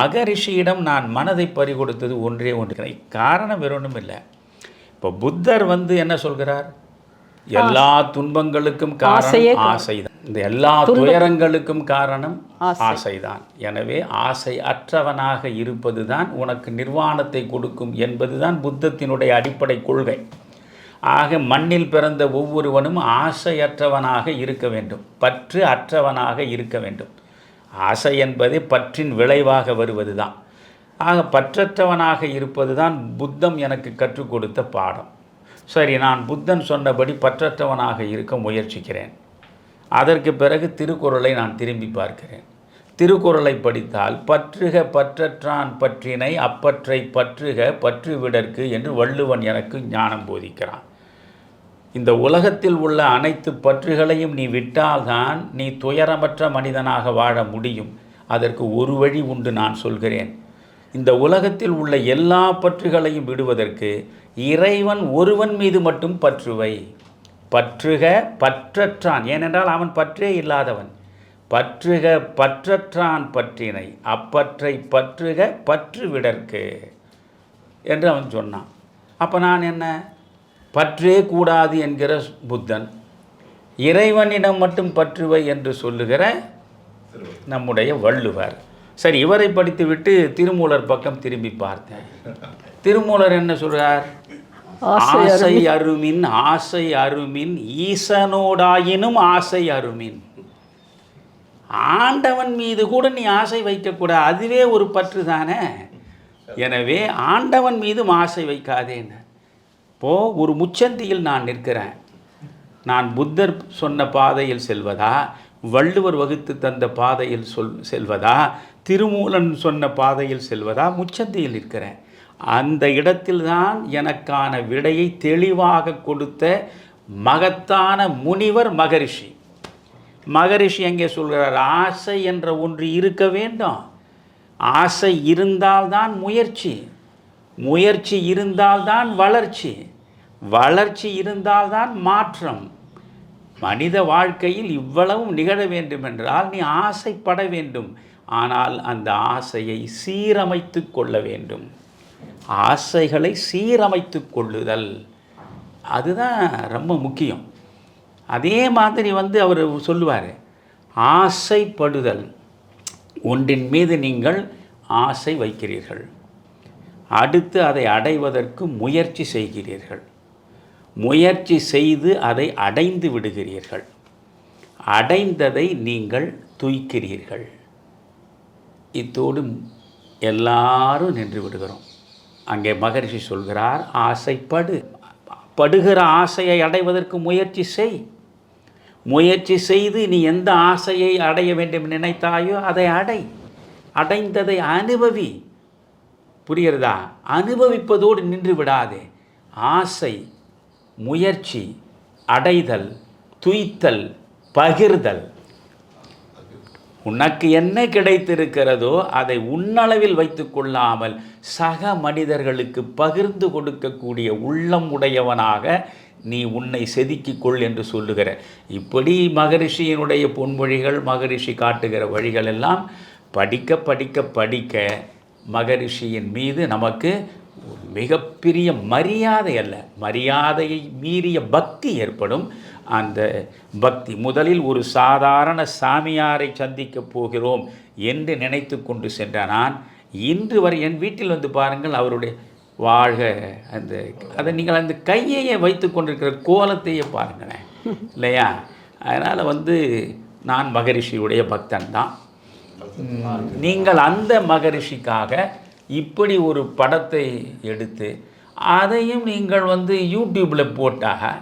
மகரிஷியிடம் நான் மனதை பறிகொடுத்தது ஒன்றே ஒன்று. காரணம் வேற ஒன்றும் இல்லை. இப்போ புத்தர் என்ன சொல்கிறார்? எல்லா துன்பங்களுக்கும் காரணம் ஆசைதான். இந்த எல்லா துயரங்களுக்கும் காரணம் ஆசைதான். எனவே ஆசை அற்றவனாக இருப்பது தான் உனக்கு நிர்வாணத்தை கொடுக்கும் என்பதுதான் புத்தத்தினுடைய அடிப்படை கொள்கை. ஆக மண்ணில் பிறந்த ஒவ்வொருவனும் ஆசையற்றவனாக இருக்க வேண்டும், பற்று அற்றவனாக இருக்க வேண்டும். ஆசை என்பது பற்றின் விளைவாக வருவது தான். ஆக பற்றற்றவனாக இருப்பது தான் புத்தம் எனக்கு கற்றுக் கொடுத்த பாடம். சரி, நான் புத்தன் சொன்னபடி பற்றற்றவனாக இருக்க முயற்சிக்கிறேன். அதற்கு பிறகு திருக்குறளை நான் திரும்பி பார்க்கிறேன். திருக்குறளை படித்தால் பற்றுக பற்றற்றான் பற்றினை அப்பற்றை பற்றுக பற்றுவிடற்கு என்று வள்ளுவன் எனக்கு ஞானம் போதிக்கிறான். இந்த உலகத்தில் உள்ள அனைத்து பற்றுகளையும் நீ விட்டால்தான் நீ துயரமற்ற மனிதனாக வாழ முடியும். அதற்கு ஒரு வழி உண்டு, நான் சொல்கிறேன். இந்த உலகத்தில் உள்ள எல்லா பற்றுகளையும் விடுவதற்கு இறைவன் ஒருவன் மீது மட்டும் பற்றுவை. பற்றுக பற்றற்றான், ஏனென்றால் அவன் பற்றே இல்லாதவன். பற்றுக பற்றற்றான் பற்றினை அப்பற்றை பற்றுக பற்றுவிடற்கு என்று அவன் சொன்னான். அப்போ நான் என்ன, பற்றே கூடாது என்கிற புத்தன், இறைவனிடம் மட்டும் பற்றுவை என்று சொல்லுகிற நம்முடைய வள்ளுவர். சரி, இவரை படித்துவிட்டு திருமூலர் பக்கம் திரும்பி பார்த்தேன். திருமூலர் என்ன சொல்றார்? ஆசை அருமின் ஆசை அருமின் ஈசனோடாயினும் ஆசை அருமின். ஆண்டவன் மீது கூட நீ ஆசை வைக்கக்கூடாது, அதுவே ஒரு பற்று தானே. எனவே ஆண்டவன் மீதும் ஆசை வைக்காதேன்னு. இப்போது ஒரு முச்சந்தியில் நான் நிற்கிறேன். நான் புத்தர் சொன்ன பாதையில் செல்வதா, வள்ளுவர் வகுத்து தந்த பாதையில் செல்வதா, திருமூலன் சொன்ன பாதையில் செல்வதா? முச்சந்தியில் இருக்கிறேன். அந்த இடத்தில்தான் எனக்கான விடையை தெளிவாக கொடுத்த மகத்தான முனிவர் மகரிஷி. மகரிஷி எங்கே சொல்கிறார்? ஆசை என்ற ஒன்று இருக்க வேண்டும். ஆசை இருந்தால்தான் முயற்சி, முயற்சி இருந்தால்தான் வளர்ச்சி, வளர்ச்சி இருந்தால்தான் மாற்றம். மனித வாழ்க்கையில் இவ்வளவும் நிகழ வேண்டுமென்றால் நீ ஆசைப்பட வேண்டும். ஆனால் அந்த ஆசையை சீரமைத்து கொள்ள வேண்டும். ஆசைகளை சீரமைத்து கொள்ளுதல், அதுதான் ரொம்ப முக்கியம். அதே மாதிரி அவர் சொல்லுவார், ஆசைப்படுதல். ஒன்றின் மீது நீங்கள் ஆசை வைக்கிறீர்கள், அடுத்து அதை அடைவதற்கு முயற்சி செய்கிறீர்கள், முயற்சி செய்து அதை அடைந்து விடுகிறீர்கள், அடைந்ததை நீங்கள் துய்க்கிறீர்கள். இத்தோடு எல்லாரும் நின்று விடுகிறோம். அங்கே மகரிஷி சொல்கிறார், ஆசைப்படு, படுகிற ஆசையை அடைவதற்கு முயற்சி செய், முயற்சி செய்து நீ எந்த ஆசையை அடைய வேண்டும் நினைத்தாயோ அதை அடை, அடைந்ததை அனுபவி. புரிகிறதா? அனுபவிப்பதோடு நின்று விடாதே. ஆசை, முயற்சி, அடைதல், துய்த்தல், பகிர்தல். உனக்கு என்ன கிடைத்திருக்கிறதோ அதை உன்னளவில் வைத்து கொள்ளாமல் சக மனிதர்களுக்கு பகிர்ந்து கொடுக்கக்கூடிய உள்ளம் உடையவனாக நீ உன்னை செதுக்கிக் கொள் என்று சொல்லுகிற இப்படி மகரிஷியினுடைய பொன்மொழிகள், மகரிஷி காட்டுகிற வழிகள் எல்லாம் படிக்க படிக்க படிக்க மகரிஷியின் மீது நமக்கு மிகப்பெரிய மரியாதை அல்ல, மரியாதையை மீறிய பக்தி ஏற்படும். அந்த பக்தி முதலில் ஒரு சாதாரண சாமியாரை சந்திக்கப் போகிறோம் என்று நினைத்து கொண்டு சென்ற நான் இன்று வரை என் வீட்டில் வந்து பாருங்கள், அவருடைய வாழ்க அதை நீங்கள் அந்த கையையே வைத்து கொண்டிருக்கிற கோலத்தையே பாருங்களேன் இல்லையா? அதனால் நான் மகரிஷியுடைய பக்தன் தான். நீங்கள் அந்த மகரிஷிக்காக இப்படி ஒரு படத்தை எடுத்து அதையும் நீங்கள் யூடியூப்பில் போட்டாக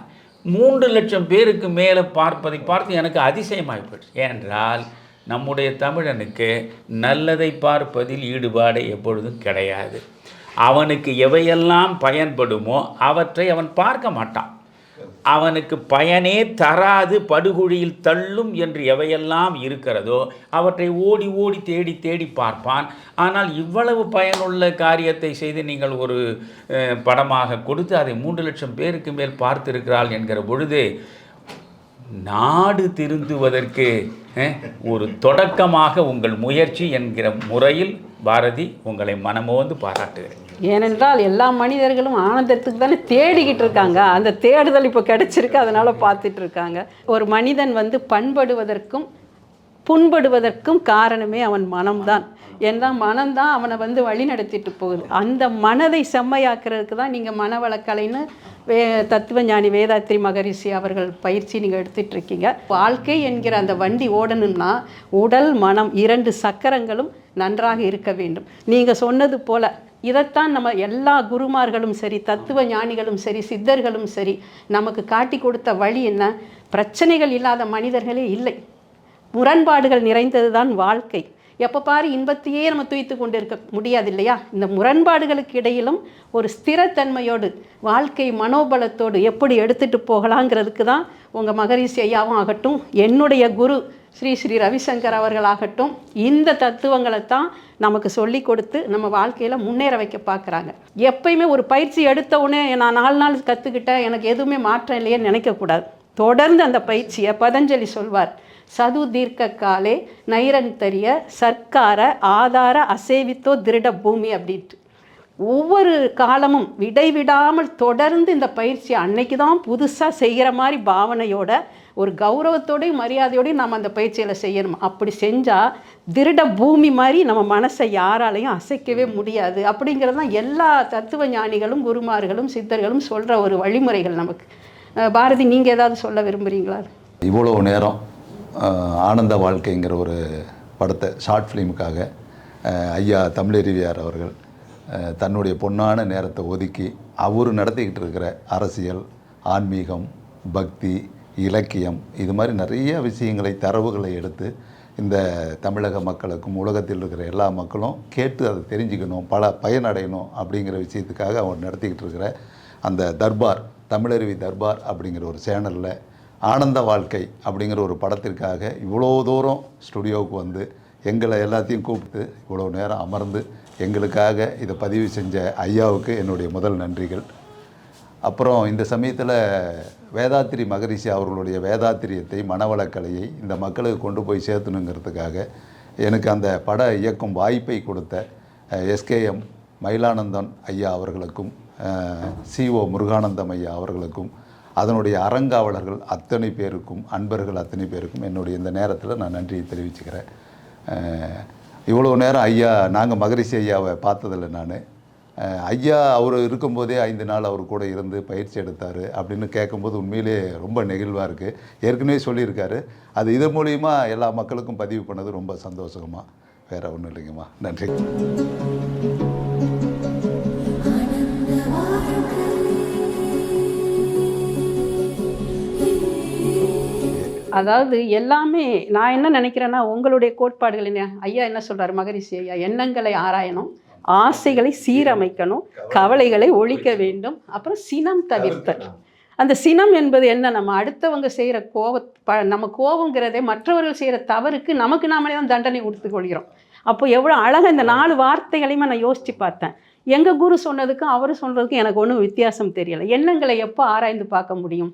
3 லட்சம் பேருக்கு மேலே பார்ப்பதை பார்த்து எனக்கு அதிசயமாகிப்போச்சு. ஏனென்றால் நம்முடைய தமிழனுக்கு நல்லதை பார்ப்பதில் ஈடுபாடு எப்பொழுதும் கிடையாது. அவனுக்கு எவையெல்லாம் பயன்படுமோ அவற்றை அவன் பார்க்க மாட்டான். அவனுக்கு பயனே தராது, படுகுழியில் தள்ளும் என்று எவையெல்லாம் இருக்கிறதோ அவற்றை ஓடி ஓடி தேடி தேடி பார்ப்பான். ஆனால் இவ்வளவு பயனுள்ள காரியத்தை செய்து நீங்கள் ஒரு படமாக கொடுத்து அதை 3 லட்சம் பேருக்கு மேல் பார்த்திருக்கிறாள் என்கிற பொழுது நாடு திருந்துவதற்கு ஒரு தொடக்கமாக உங்கள் முயற்சி என்கிற முறையில் பாரதி உங்களை மனமோந்து பாராட்டுகிறேன். ஏனென்றால் எல்லா மனிதர்களும் ஆனந்தத்துக்கு தானே தேடிக்கிட்டு இருக்காங்க. அந்த தேடுதல் இப்போ கிடைச்சிருக்கு, அதனால் பார்த்துட்டு இருக்காங்க. ஒரு மனிதன் பண்படுவதற்கும் புண்படுவதற்கும் காரணமே அவன் மனம்தான். ஏன்னா மனம்தான் அவனை வழி நடத்திட்டு போகுது. அந்த மனதை செம்மையாக்குறதுக்கு தான் நீங்கள் மனவளக்கலைன்னு தத்துவஞானி வேதாத்ரி மகரிஷி அவர்கள் பயிற்சி நீங்கள் எடுத்துகிட்டு இருக்கீங்க. வாழ்க்கை என்கிற அந்த வண்டி ஓடணும்னா உடல் மனம் 2 சக்கரங்களும் நன்றாக இருக்க வேண்டும். நீங்கள் சொன்னது போல் இதைத்தான் நம்ம எல்லா குருமார்களும் சரி, தத்துவ ஞானிகளும் சரி, சித்தர்களும் சரி நமக்கு காட்டி கொடுத்த வழி என்ன? பிரச்சனைகள் இல்லாத மனிதர்களே இல்லை. முரண்பாடுகள் நிறைந்தது தான் வாழ்க்கை. எப்போ பாரு இன்பத்தையே நம்ம துய்த்து கொண்டு இருக்க முடியாது இல்லையா? இந்த முரண்பாடுகளுக்கு இடையிலும் ஒரு ஸ்திரத்தன்மையோடு வாழ்க்கை மனோபலத்தோடு எப்படி எடுத்துகிட்டு போகலாங்கிறதுக்கு தான் உங்கள் மகரிஷி ஐயாவும் ஆகட்டும், என்னுடைய குரு ஸ்ரீ ஸ்ரீ ரவிசங்கர் அவர்களாகட்டும் இந்த தத்துவங்களை தான் நமக்கு சொல்லி கொடுத்து நம்ம வாழ்க்கையில் முன்னேற வைக்க பார்க்குறாங்க. எப்பயுமே ஒரு பயிற்சி எடுத்த உடனே நான் 4 நாள் கற்றுக்கிட்டேன், எனக்கு எதுவுமே மாற்றம் இல்லையேன்னு நினைக்கக்கூடாது. தொடர்ந்து அந்த பயிற்சியை பதஞ்சலி சொல்வார், சது தீர்க்க காலே நைரந்தரிய சர்க்கார ஆதார அசேவித்தோ திருட பூமி அப்படின்ட்டு. ஒவ்வொரு காலமும் விடைவிடாமல் தொடர்ந்து இந்த பயிற்சியை அன்னைக்கு தான் புதுசாக செய்கிற மாதிரி பாவனையோட ஒரு கௌரவத்தோடையும் மரியாதையோடையும் நம்ம அந்த பயிற்சியில் செய்யணும். அப்படி செஞ்சால் திருட பூமி மாதிரி நம்ம மனசை யாராலையும் அசைக்கவே முடியாது. அப்படிங்கிறது தான் எல்லா தத்துவ ஞானிகளும் குருமார்களும் சித்தர்களும் சொல்கிற ஒரு வழிமுறைகள் நமக்கு. பாரதி, நீங்கள் ஏதாவது சொல்ல விரும்புகிறீங்களா? இவ்வளோ நேரம் ஆனந்த வாழ்க்கைங்கிற ஒரு படத்தை ஷார்ட் ஃபிலிமுக்காக ஐயா தமிழறிவியார் அவர்கள் தன்னுடைய பொன்னான நேரத்தை ஒதுக்கி அவர் நடத்திக்கிட்டு இருக்கிற அரசியல், ஆன்மீகம், பக்தி, இலக்கியம் இது மாதிரி நிறைய விஷயங்களை, தரவுகளை எடுத்து இந்த தமிழக மக்களுக்கும் உலகத்தில் இருக்கிற எல்லா மக்களும் கேட்டு அதை தெரிஞ்சுக்கணும், பயனடையணும் அப்படிங்கிற விஷயத்துக்காக அவர் நடத்திக்கிட்டு இருக்கிற அந்த தர்பார், தமிழருவி தர்பார் அப்படிங்கிற ஒரு சேனலில் ஆனந்த வாழ்க்கை அப்படிங்கிற ஒரு படத்திற்காக இவ்வளோ தூரம் ஸ்டுடியோவுக்கு வந்து எங்களை எல்லாத்தையும் கூப்பிட்டு இவ்வளோ நேரம் அமர்ந்து எங்களுக்காக இதை பதிவு செஞ்ச ஐயாவுக்கு என்னுடைய முதல் நன்றிகள். அப்புறம் இந்த சமயத்தில் வேதாத்திரி மகரிஷி அவர்களுடைய வேதாத்திரியத்தை, மனவளக்கலையை இந்த மக்களுக்கு கொண்டு போய் சேர்த்தணுங்கிறதுக்காக எனக்கு அந்த பட இயக்கும் வாய்ப்பை கொடுத்த SKM மயிலானந்தன் ஐயா அவர்களுக்கும் CO முருகானந்தம் ஐயா அவர்களுக்கும் அதனுடைய அறங்காவலர்கள் அத்தனை பேருக்கும், அன்பர்கள் அத்தனை பேருக்கும் என்னுடைய இந்த நேரத்தில் நான் நன்றியை தெரிவிச்சுக்கிறேன். இவ்வளோ நேரம் ஐயா, நாங்கள் மகரிஷி ஐயாவை பார்த்ததில்லை. நான் ஐயா அவர் இருக்கும்போதே 5 நாள் அவர் கூட இருந்து பயிற்சி எடுத்தார் அப்படின்னு கேட்கும்போது உண்மையிலே ரொம்ப நெகிழ்வாக இருக்குது. ஏற்கனவே சொல்லியிருக்காரு, அது இது மூலிமா எல்லா மக்களுக்கும் பதிவு பண்ணது ரொம்ப சந்தோஷமா. வேறு ஒன்றும் இல்லைங்கம்மா. நன்றி. அதாவது எல்லாமே நான் என்ன நினைக்கிறேன்னா, உங்களுடைய கோட்பாடுகள் என்ன? ஐயா என்ன சொல்கிறார் மகரிஷி ஐயா? எண்ணங்களை ஆராயணும், ஆசைகளை சீரமைக்கணும், கவலைகளை ஒழிக்க வேண்டும், அப்புறம் சினம் தவிர்த்தல். அந்த சினம் என்பது என்ன, நம்ம அடுத்தவங்க செய்கிற நம்ம கோபங்கிறதே மற்றவர்கள் செய்கிற தவறுக்கு நமக்கு நாமளே தான் தண்டனை கொடுத்து கொள்கிறோம். அப்போ எவ்வளோ அழகாக இந்த 4 வார்த்தைகளையுமே நான் யோசித்து பார்த்தேன். எங்கள் குரு சொன்னதுக்கும் அவர் சொல்கிறதுக்கும் எனக்கு ஒன்றும் வித்தியாசம் தெரியலை. எண்ணங்களை எப்போ ஆராய்ந்து பார்க்க முடியும்?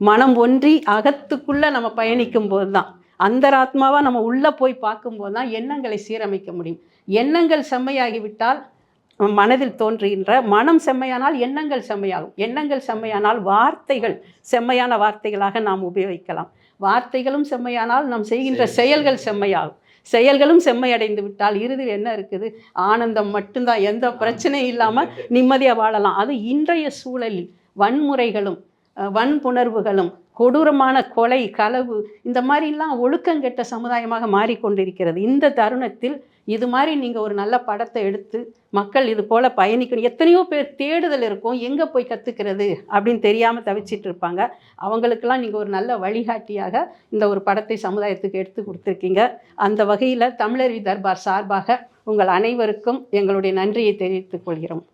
மனம் ஒன்றி அகத்துக்குள்ளே நம்ம பயணிக்கும் போது தான், அந்தராத்மாவாக நம்ம உள்ளே போய் பார்க்கும்போது தான் எண்ணங்களை சீரமைக்க முடியும். எண்ணங்கள் செம்மையாகிவிட்டால் மனதில் தோன்றுகின்ற, மனம் செம்மையானால் எண்ணங்கள் செம்மையாகும், எண்ணங்கள் செம்மையானால் வார்த்தைகள் செம்மையான வார்த்தைகளாக நாம் உபயோகிக்கலாம், வார்த்தைகளும் செம்மையானால் நாம் செய்கின்ற செயல்கள் செம்மையாகும், செயல்களும் செம்மையடைந்து விட்டால் இறுதியில் என்ன இருக்குது? ஆனந்தம் மட்டும்தான். எந்த பிரச்சனையும் இல்லாமல் நிம்மதியாக வாழலாம். அது இன்றைய சூழலில் வன்முறைகளும் வன்புணர்வுகளும் கொடூரமான கொலை, களவு, இந்த மாதிரிலாம் ஒழுக்கங்கெட்ட சமுதாயமாக மாறிக்கொண்டிருக்கிறது. இந்த தருணத்தில் இது மாதிரி நீங்கள் ஒரு நல்ல படத்தை எடுத்து மக்கள் இது போல் பயணிக்கணும். எத்தனையோ பேர் தேடுதல் இருக்கும், எங்கே போய் கற்றுக்கிறது அப்படின்னு தெரியாமல் தவிச்சிட்டு இருப்பாங்க. அவங்களுக்கெல்லாம் நீங்கள் ஒரு நல்ல வழிகாட்டியாக இந்த ஒரு படத்தை சமுதாயத்துக்கு எடுத்து கொடுத்துருக்கீங்க. அந்த வகையில் தமிழருவி தர்பார் சார்பாக உங்கள் அனைவருக்கும் எங்களுடைய நன்றியை தெரிவித்துக் கொள்கிறோம்.